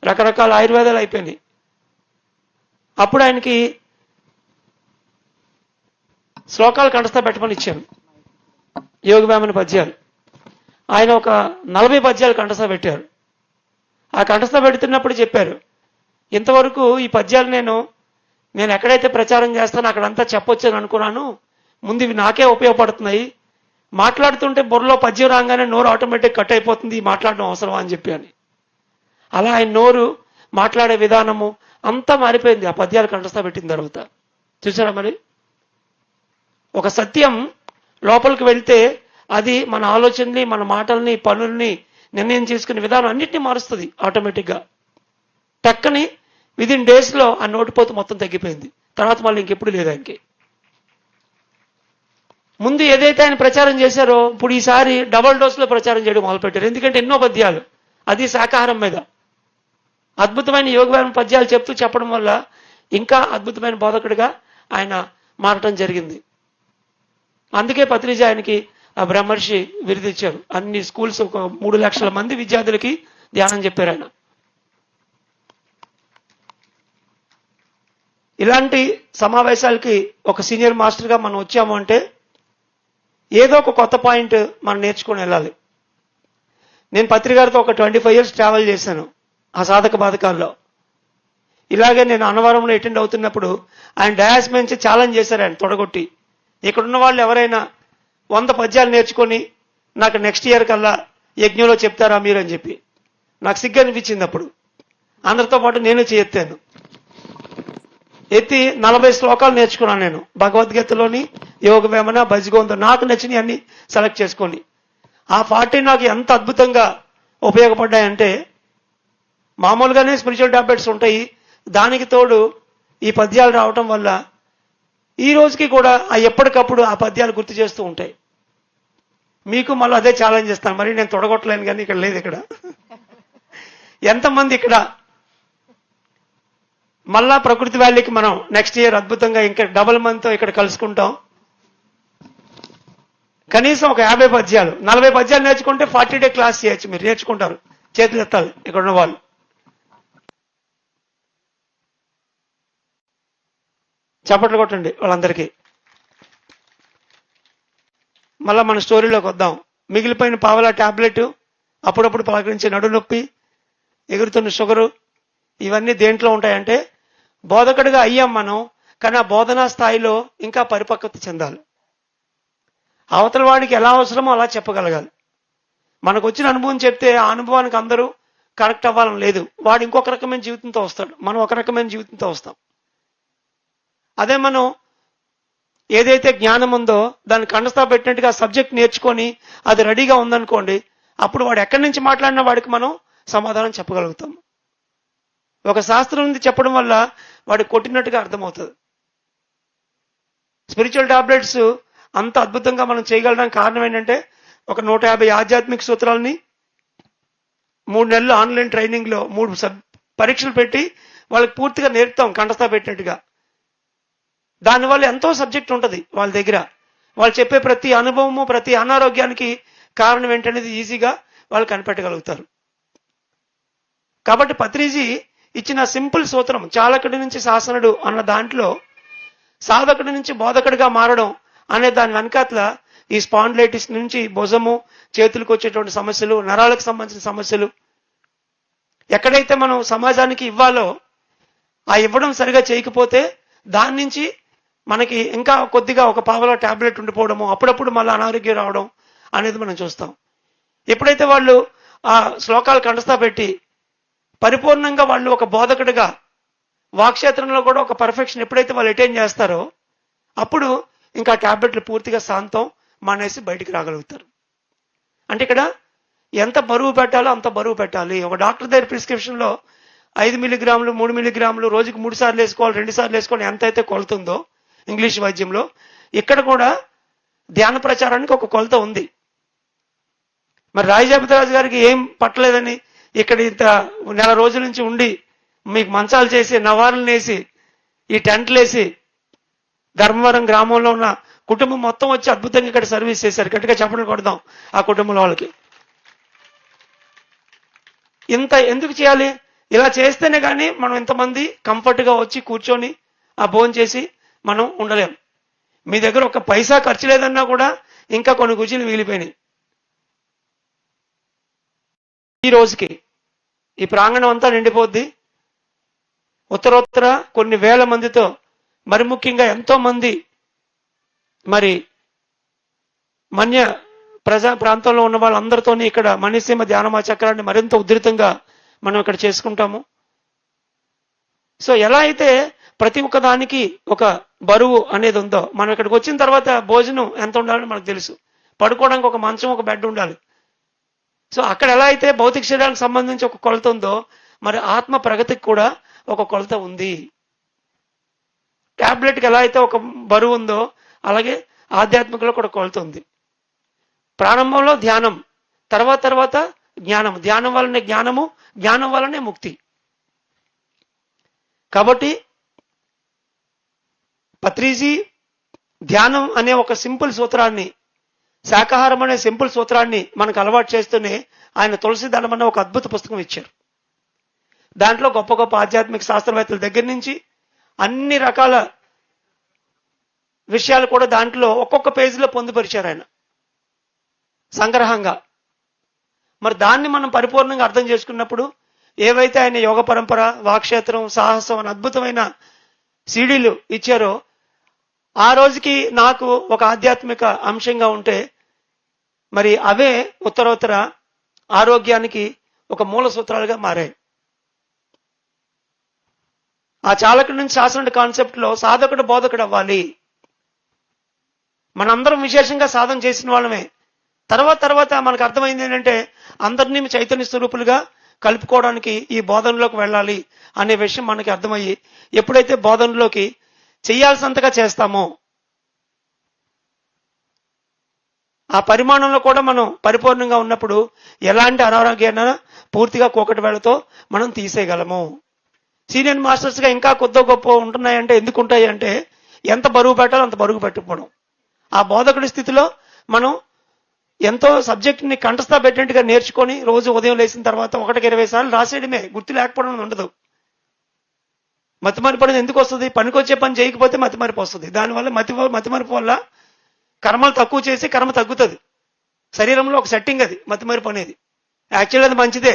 రకరకాల ఆయుర్వేదాలు అయిపోయినాయి. అప్పుడు ఆయనకి శ్లోకాలు కంఠస్థ పెట్టమని ఇచ్చాను, యోగ వేమన పద్యాలు. ఆయన ఒక 40 పద్యాలు కంఠస్థ పెట్టారు. ఆ కంఠస్థ పెడుతున్నప్పుడు చెప్పారు, ఇంతవరకు ఈ పద్యాలు నేను ఎక్కడైతే ప్రచారం చేస్తానో అక్కడంతా చెప్పొచ్చని అనుకున్నాను. ముందు ఇవి నాకే ఉపయోగపడుతున్నాయి. మాట్లాడుతుంటే బుర్రలో పద్యం రాగానే నోరు ఆటోమేటిక్ కట్ అయిపోతుంది, మాట్లాడడం అవసరమా అని చెప్పాను. అలా ఆయన నోరు, మాట్లాడే విధానము అంతా మారిపోయింది ఆ పద్యాలు కంఠస్థ పెట్టిన తర్వాత. చూసారా? మరి ఒక సత్యం లోపలికి వెళ్తే అది మన ఆలోచనని, మన మాటల్ని, పనుల్ని, నిర్ణయం చేసుకునే విధానం అన్నింటినీ మారుస్తుంది ఆటోమేటిక్గా. టక్కని విదిన్ డేస్ లో ఆ నోటిపోతు మొత్తం తగ్గిపోయింది. తర్వాత మళ్ళీ ఇంకెప్పుడు లేదు ఆయనకి. ముందు ఏదైతే ఆయన ప్రచారం చేశారో ఇప్పుడు ఈసారి డబల్ డోస్ లో ప్రచారం చేయడం మొదలుపెట్టారు. ఎందుకంటే ఎన్నో పద్యాలు, అది శాకాహారం మీద అద్భుతమైన యోగవేమన పద్యాలు చెప్పడం వల్ల ఇంకా అద్భుతమైన బోధకుడిగా ఆయన మారటం జరిగింది. అందుకే పత్రిజీ ఆయనకి ఆ బ్రహ్మర్షి విరుదిచ్చారు. అన్ని స్కూల్స్, ఒక 3 లక్షల మంది విద్యార్థులకి ధ్యానం చెప్పారు ఆయన. ఇలాంటి సమావేశాలకి ఒక సీనియర్ మాస్టర్గా మనం వచ్చాము అంటే ఏదో ఒక కొత్త పాయింట్ మనం నేర్చుకుని వెళ్ళాలి. నేను పత్రిగారితో ఒక 25 years ట్రావెల్ చేశాను ఆ సాధక బాధకాల్లో. ఇలాగే నేను అన్నవరంలో అటెండ్ అవుతున్నప్పుడు ఆయన డయాస్ నుంచి ఛాలెంజ్ చేశారు. ఆయన తొడగొట్టి, ఇక్కడున్న వాళ్ళు ఎవరైనా 100 పద్యాలు నేర్చుకొని నాకు నెక్స్ట్ ఇయర్ కల్లా యజ్ఞంలో చెప్తారా మీరు అని చెప్పి. నాకు సిగ్గు అనిపించింది. అప్పుడు అందరితో పాటు నేను చేయెత్తాను. ఎత్తి 40 శ్లోకాలు నేర్చుకున్నాను నేను భగవద్గీతలోని, యోగ వేమన, భజగోవిందం, నాకు నచ్చినవి అన్ని సెలెక్ట్ చేసుకొని. ఆ 40 నాకు ఎంత అద్భుతంగా ఉపయోగపడ్డాయంటే, మామూలుగానే స్పిరిచువల్ టాబ్లెట్స్ ఉంటాయి, దానికి తోడు ఈ పద్యాలు రావటం వల్ల ఈ రోజుకి కూడా ఎప్పటికప్పుడు ఆ పద్యాలు గుర్తు చేస్తూ ఉంటాయి. మీకు మళ్ళీ అదే ఛాలెంజ్ చేస్తాను. మరి నేను తొడగొట్టలేను, కానీ ఇక్కడ లేదు. ఇక్కడ ఎంతమంది ఇక్కడ మళ్ళా ప్రకృతి వ్యాలీకి మనం నెక్స్ట్ ఇయర్ అద్భుతంగా ఇంకా డబుల్ మంత్ ఇక్కడ కలుసుకుంటాం. కనీసం ఒక 50 పద్యాలు, 40 పద్యాలు నేర్చుకుంటే 40 day క్లాస్ చేయొచ్చు. మీరు నేర్చుకుంటారు, చేతులు ఎత్తాలి ఇక్కడ ఉన్న వాళ్ళు. చప్పట్లు కొట్టండి వాళ్ళందరికీ. మళ్ళా మన స్టోరీలోకి వద్దాం. మిగిలిపోయిన పావలా టాబ్లెట్, అప్పుడప్పుడు పలకరించే నడునొప్పి, ఎగురుతున్న షుగరు, ఇవన్నీ దేంట్లో ఉంటాయంటే బోధకుడిగా అయ్యాం మనం, కానీ ఆ బోధనా స్థాయిలో ఇంకా పరిపక్వత చెందాలి. అవతల వాడికి ఎలా అవసరమో అలా చెప్పగలగాలి. మనకు వచ్చిన అనుభవం చెప్తే ఆ అనుభవానికి అందరూ కరెక్ట్ అవ్వాలని లేదు. వాడు ఇంకొక రకమైన జీవితంతో వస్తాడు, మనం ఒక రకమైన జీవితంతో వస్తాం. అదే మనం ఏదైతే జ్ఞానం ఉందో దాన్ని కండస్థా పెట్టినట్టుగా సబ్జెక్ట్ నేర్చుకొని అది రెడీగా ఉందనుకోండి, అప్పుడు వాడు ఎక్కడి నుంచి మాట్లాడినా వాడికి మనం సమాధానం చెప్పగలుగుతాం. ఒక శాస్త్రం నుంచి చెప్పడం వల్ల వాడికి కొట్టినట్టుగా అర్థమవుతుంది. స్పిరిచువల్ టాబ్లెట్స్ అంత అద్భుతంగా మనం చేయగలడానికి కారణం ఏంటంటే, ఒక 150 ఆధ్యాత్మిక సూత్రాలని 3 నెలలు ఆన్లైన్ ట్రైనింగ్ లో 3 పరీక్షలు పెట్టి వాళ్ళకి పూర్తిగా నేర్పుతాం కంఠస్థా పెట్టినట్టుగా. దానివల్ల ఎంతో సబ్జెక్ట్ ఉంటుంది వాళ్ళ దగ్గర. వాళ్ళు చెప్పే ప్రతి అనుభవము, ప్రతి అనారోగ్యానికి కారణం ఏంటనేది ఈజీగా వాళ్ళు కనిపెట్టగలుగుతారు. కాబట్టి పత్రిజీ ఇచ్చిన సింపుల్ సూత్రం చాలకుడి నుంచి శాసనుడు అన్న దాంట్లో సాధకుడి నుంచి బోధకుడిగా మారడం అనే దాని వెనకాతల ఈ స్పాండిలైటిస్ నుంచి భుజము, చేతులకు వచ్చేటువంటి సమస్యలు, నరాలకు సంబంధించిన సమస్యలు, ఎక్కడైతే మనం సమాజానికి ఇవ్వాలో ఆ ఇవ్వడం సరిగా చేయకపోతే దాని నుంచి మనకి ఇంకా కొద్దిగా ఒక పావలో టాబ్లెట్ ఉండిపోవడము, అప్పుడప్పుడు మళ్ళీ అనారోగ్యం రావడం అనేది మనం చూస్తాం. ఎప్పుడైతే వాళ్ళు ఆ శ్లోకాలు కంఠస్థా పెట్టి పరిపూర్ణంగా వాళ్ళు ఒక బోధకుడిగా వాక్క్షేత్రంలో కూడా ఒక పర్ఫెక్షన్ ఎప్పుడైతే వాళ్ళు అటైన్ చేస్తారో అప్పుడు ఇంకా టాబ్లెట్లు పూర్తిగా శాంతం మానేసి బయటికి రాగలుగుతారు. అంటే ఇక్కడ ఎంత బరువు పెట్టాలో అంత బరువు పెట్టాలి. ఒక డాక్టర్ దగ్గర ప్రిస్క్రిప్షన్ లో 5 మిల్లీగ్రాములు 3 మిల్లీగ్రాములు రోజుకి 3 సార్లు వేసుకోవాలి, 2 సార్లు వేసుకోవాలి, ఎంత అయితే కొలుతుందో ఇంగ్లీష్ వైద్యంలో, ఇక్కడ కూడా ధ్యాన ప్రచారానికి ఒక కొలత ఉంది. మరి రాజజపతిరాజు గారికి ఏం పట్టలేదని ఇక్కడ ఇంత నెల రోజుల నుంచి ఉండి మీకు మంచాలు చేసి, నవారులు వేసి, ఈ టెంట్లు వేసి ధర్మవరం గ్రామంలో ఉన్న కుటుంబం మొత్తం వచ్చి అద్భుతంగా ఇక్కడ సర్వీస్ చేశారు. గట్టిగా చెప్పడం కొడదాం ఆ కుటుంబంలో వాళ్ళకి. ఇంత ఎందుకు చేయాలి? ఇలా చేస్తేనే కానీ మనం ఇంతమంది కంఫర్ట్ గా వచ్చి కూర్చొని ఆ భోజనం చేసి మనం ఉండలేం. మీ దగ్గర ఒక పైసా ఖర్చు లేదన్నా కూడా ఇంకా కొన్ని కుర్చీలు మిగిలిపోయినాయి. ఈ రోజుకి ఈ ప్రాంగణం అంతా నిండిపోద్ది. ఉత్తరోత్తర కొన్ని వేల మందితో, మరి ముఖ్యంగా ఎంతో మంది మరి మన్య ప్రజా ప్రాంతంలో ఉన్న వాళ్ళందరితోని ఇక్కడ మణిసీమ ధ్యానమా చక్రాన్ని మరింత ఉధృతంగా మనం ఇక్కడ చేసుకుంటాము. సో ఎలా అయితే ప్రతి ఒక్క దానికి ఒక బరువు అనేది ఉందో, మనం ఇక్కడికి వచ్చిన తర్వాత భోజనం ఎంత ఉండాలో మనకు తెలుసు, పడుకోవడానికి ఒక మంచం, ఒక బెడ్ ఉండాలి. సో అక్కడ ఎలా అయితే భౌతిక శరీరానికి సంబంధించి ఒక కొలత ఉందో, మరి ఆత్మ ప్రగతికి కూడా ఒక కొలత ఉంది. టాబ్లెట్కి ఎలా అయితే ఒక బరువు ఉందో అలాగే ఆధ్యాత్మికలో కూడా కొలత ఉంది. ప్రారంభంలో ధ్యానం, తర్వాత జ్ఞానం, ధ్యానం వల్లనే జ్ఞానము, జ్ఞానం వల్లనే ముక్తి. కాబట్టి పత్రిజీ ధ్యానం అనే ఒక సింపుల్ సూత్రాన్ని, శాకాహారం అనే సింపుల్ సూత్రాన్ని మనకు అలవాటు చేస్తూనే ఆయన తులసిదళం అనే ఒక అద్భుత పుస్తకం ఇచ్చారు. దాంట్లో గొప్ప గొప్ప ఆధ్యాత్మిక శాస్త్రవేత్తల దగ్గర నుంచి అన్ని రకాల విషయాలు కూడా దాంట్లో ఒక్కొక్క పేజీలో పొందుపరిచారు ఆయన సంగ్రహంగా. మరి దాన్ని మనం పరిపూర్ణంగా అర్థం చేసుకున్నప్పుడు ఏవైతే ఆయన యోగ పరంపర, వాక్క్షేత్రం, సాహసం అని అద్భుతమైన సీడీలు ఇచ్చారో, ఆ రోజుకి నాకు ఒక ఆధ్యాత్మిక అంశంగా ఉంటే మరి అవే ఉత్తరోత్తర ఆరోగ్యానికి ఒక మూల సూత్రాలుగా మారాయి. ఆ చాలకుడి నుంచి శాసనుడి కాన్సెప్ట్ లో సాధకుడు బోధకుడు అవ్వాలి. మనందరం విశేషంగా సాధన చేసిన వాళ్ళమే. తర్వాత మనకు అర్థమైంది ఏంటంటే అందరినీ చైతన్య స్వరూపులుగా కలుపుకోవడానికి ఈ బోధనలోకి వెళ్ళాలి అనే విషయం మనకి అర్థమయ్యి, ఎప్పుడైతే బోధనలోకి చేయాల్సినంతగా చేస్తామో ఆ పరిమాణంలో కూడా మనం పరిపూర్ణంగా ఉన్నప్పుడు ఎలాంటి అనారోగ్యాన్ని పూర్తిగా కోకటి వేళతో మనం తీసేయగలము. సీనియర్ మాస్టర్స్ గా ఇంకా కొద్ది గొప్ప ఉంటున్నాయంటే ఎందుకు ఉంటాయి అంటే, ఎంత బరువు పెట్టాలో అంత బరువు పెట్టుకోవడం. ఆ బోధకుడి స్థితిలో మనం ఎంతో సబ్జెక్ట్ ని కంఠస్థా పెట్టినట్టుగా నేర్చుకొని రోజు ఉదయం లేచిన తర్వాత 1-20 సార్లు రాసేయడమే, గుర్తు లేకపోవడం ఉండదు. మతిమరుపు అనేది ఎందుకు వస్తుంది? పనికొచ్చే పని చేయకపోతే మతిమరుపు వస్తుంది. దానివల్ల మతిమరుపు వల్ల కర్మలు తక్కువ చేసి కర్మ తగ్గుతుంది. శరీరంలో ఒక సెట్టింగ్ అది మతిమరుపు అనేది. యాక్చువల్గా అది మంచిదే.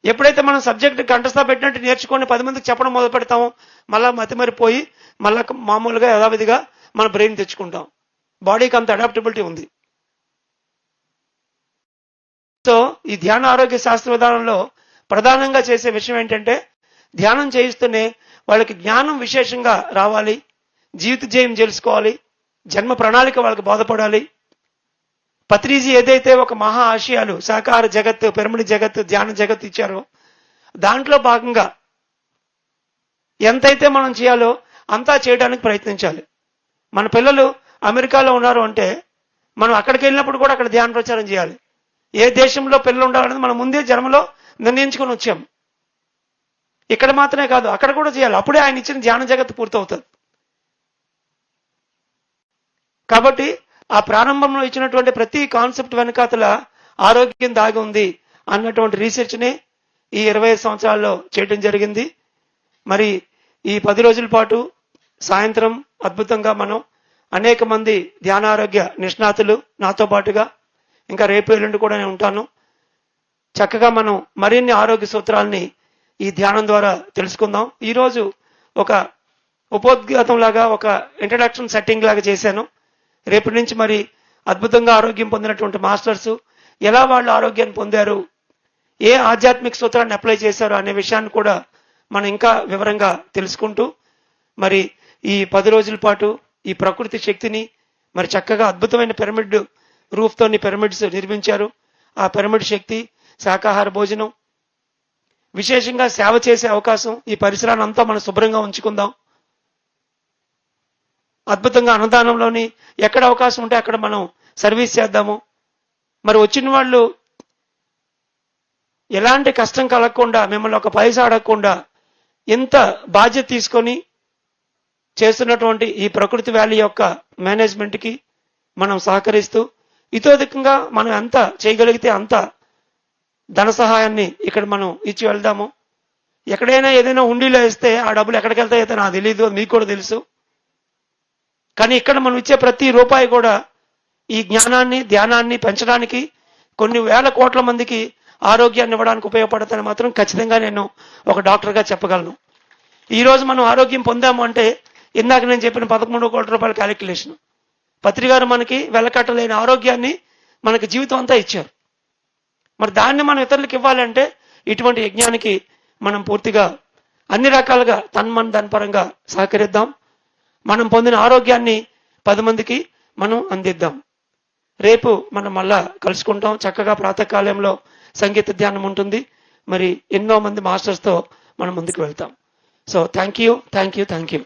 ఎప్పుడైతే మనం సబ్జెక్ట్ కంఠస్థా పెట్టినట్టు నేర్చుకొని 10 మందికి చెప్పడం మొదలు పెడతామో మళ్ళా మతిమరిపోయి మళ్ళా మామూలుగా యథావిధిగా మన బ్రెయిన్ తెచ్చుకుంటాం. బాడీకి అంత అడాప్టబిలిటీ ఉంది. సో ఈ ధ్యాన ఆరోగ్య శాస్త్ర విధానంలో ప్రధానంగా చేసే విషయం ఏంటంటే, ధ్యానం చేయిస్తూనే వాళ్ళకి జ్ఞానం విశేషంగా రావాలి. జీవిత జయం తెలుసుకోవాలి, జన్మ ప్రణాళిక వాళ్ళకి బోధపడాలి. పత్రిజీ ఏదైతే ఒక మహా ఆశయాలు సహకార జగత్తు, పిరమిడ్ జగత్తు, ధ్యాన జగత్తు ఇచ్చారో దాంట్లో భాగంగా ఎంతైతే మనం చేయాలో అంతా చేయడానికి ప్రయత్నించాలి. మన పిల్లలు అమెరికాలో ఉన్నారు అంటే మనం అక్కడికి వెళ్ళినప్పుడు కూడా అక్కడ ధ్యాన ప్రచారం చేయాలి. ఏ దేశంలో పిల్లలు ఉండాలనేది మనం ముందే జన్మలో నిర్ణయించుకొని వచ్చాం. ఇక్కడ మాత్రమే కాదు, అక్కడ కూడా చేయాలి. అప్పుడే ఆయన ఇచ్చిన ధ్యాన జగత్తు పూర్తవుతుంది. కాబట్టి ఆ ప్రారంభంలో ఇచ్చినటువంటి ప్రతి కాన్సెప్ట్ వెనకాతల ఆరోగ్యం దాగి ఉంది అన్నటువంటి రీసెర్చ్ని ఈ 25 సంవత్సరాల్లో చేయడం జరిగింది. మరి ఈ 10 రోజుల పాటు సాయంత్రం అద్భుతంగా మనం అనేక మంది ధ్యానారోగ్య నిష్ణాతులు నాతో పాటుగా, ఇంకా రేపు ఎల్లుండి కూడా నేను ఉంటాను, చక్కగా మనం మరిన్ని ఆరోగ్య సూత్రాలని ఈ ధ్యానం ద్వారా తెలుసుకుందాం. ఈరోజు ఒక ఉపోద్ఘాతం లాగా, ఒక ఇంట్రడక్షన్ సెట్టింగ్ లాగా చేశాను. రేపటి నుంచి మరి అద్భుతంగా ఆరోగ్యం పొందినటువంటి మాస్టర్స్ ఎలా వాళ్ళు ఆరోగ్యాన్ని పొందారు, ఏ ఆధ్యాత్మిక సూత్రాన్ని అప్లై చేశారు అనే విషయాన్ని కూడా మనం ఇంకా వివరంగా తెలుసుకుంటూ మరి ఈ 10 రోజుల పాటు ఈ ప్రకృతి శక్తిని మరి చక్కగా అద్భుతమైన పిరమిడ్ రూఫ్తోని పిరమిడ్స్ నిర్మించారు. ఆ పిరమిడ్ శక్తి, శాకాహార భోజనం, విశేషంగా సేవ చేసే అవకాశం, ఈ పరిసరాన్ని అంతా మనం శుభ్రంగా ఉంచుకుందాం. అద్భుతంగా అన్నదానంలోని ఎక్కడ అవకాశం ఉంటే అక్కడ మనం సర్వీస్ చేద్దాము. మరి వచ్చిన వాళ్ళు ఎలాంటి కష్టం కలగకుండా, మిమ్మల్ని ఒక పైసా అడగకుండా ఎంత బాధ్యత తీసుకొని చేస్తున్నటువంటి ఈ ప్రకృతి వ్యాలీ యొక్క మేనేజ్మెంట్కి మనం సహకరిస్తూ ఇతోధికంగా మనం ఎంత చేయగలిగితే అంత ధన సహాయాన్ని ఇక్కడ మనం ఇచ్చి వెళ్దాము. ఎక్కడైనా ఏదైనా హుండీలో వేస్తే ఆ డబ్బులు ఎక్కడికి వెళ్తాయో నాకు తెలియదు, మీకు కూడా తెలుసు. కానీ ఇక్కడ మనం ఇచ్చే ప్రతి రూపాయి కూడా ఈ జ్ఞానాన్ని, ధ్యానాన్ని పెంచడానికి, కొన్ని వేల కోట్ల మందికి ఆరోగ్యాన్ని ఇవ్వడానికి ఉపయోగపడతాయని మాత్రం ఖచ్చితంగా నేను ఒక డాక్టర్గా చెప్పగలను. ఈరోజు మనం ఆరోగ్యం పొందాము అంటే ఇందాక నేను చెప్పిన 13 కోట్ల రూపాయల క్యాలిక్యులేషన్. పత్రి గారు మనకి వెలకట్టలేని ఆరోగ్యాన్ని మనకి జీవితం అంతా ఇచ్చారు. మరి దాన్ని మనం ఇతరులకు ఇవ్వాలంటే ఇటువంటి యజ్ఞానికి మనం పూర్తిగా అన్ని రకాలుగా ధనపరంగా సహకరిద్దాం. మనం పొందిన ఆరోగ్యాన్ని 10 మందికి మనం అందిద్దాం. రేపు మనం మళ్ళా కలుసుకుంటాం. చక్కగా ప్రాతకాలంలో సంగీత ధ్యానం ఉంటుంది. మరి ఎన్నో మంది మాస్టర్స్తో మనం ముందుకు వెళ్తాం. So thank you.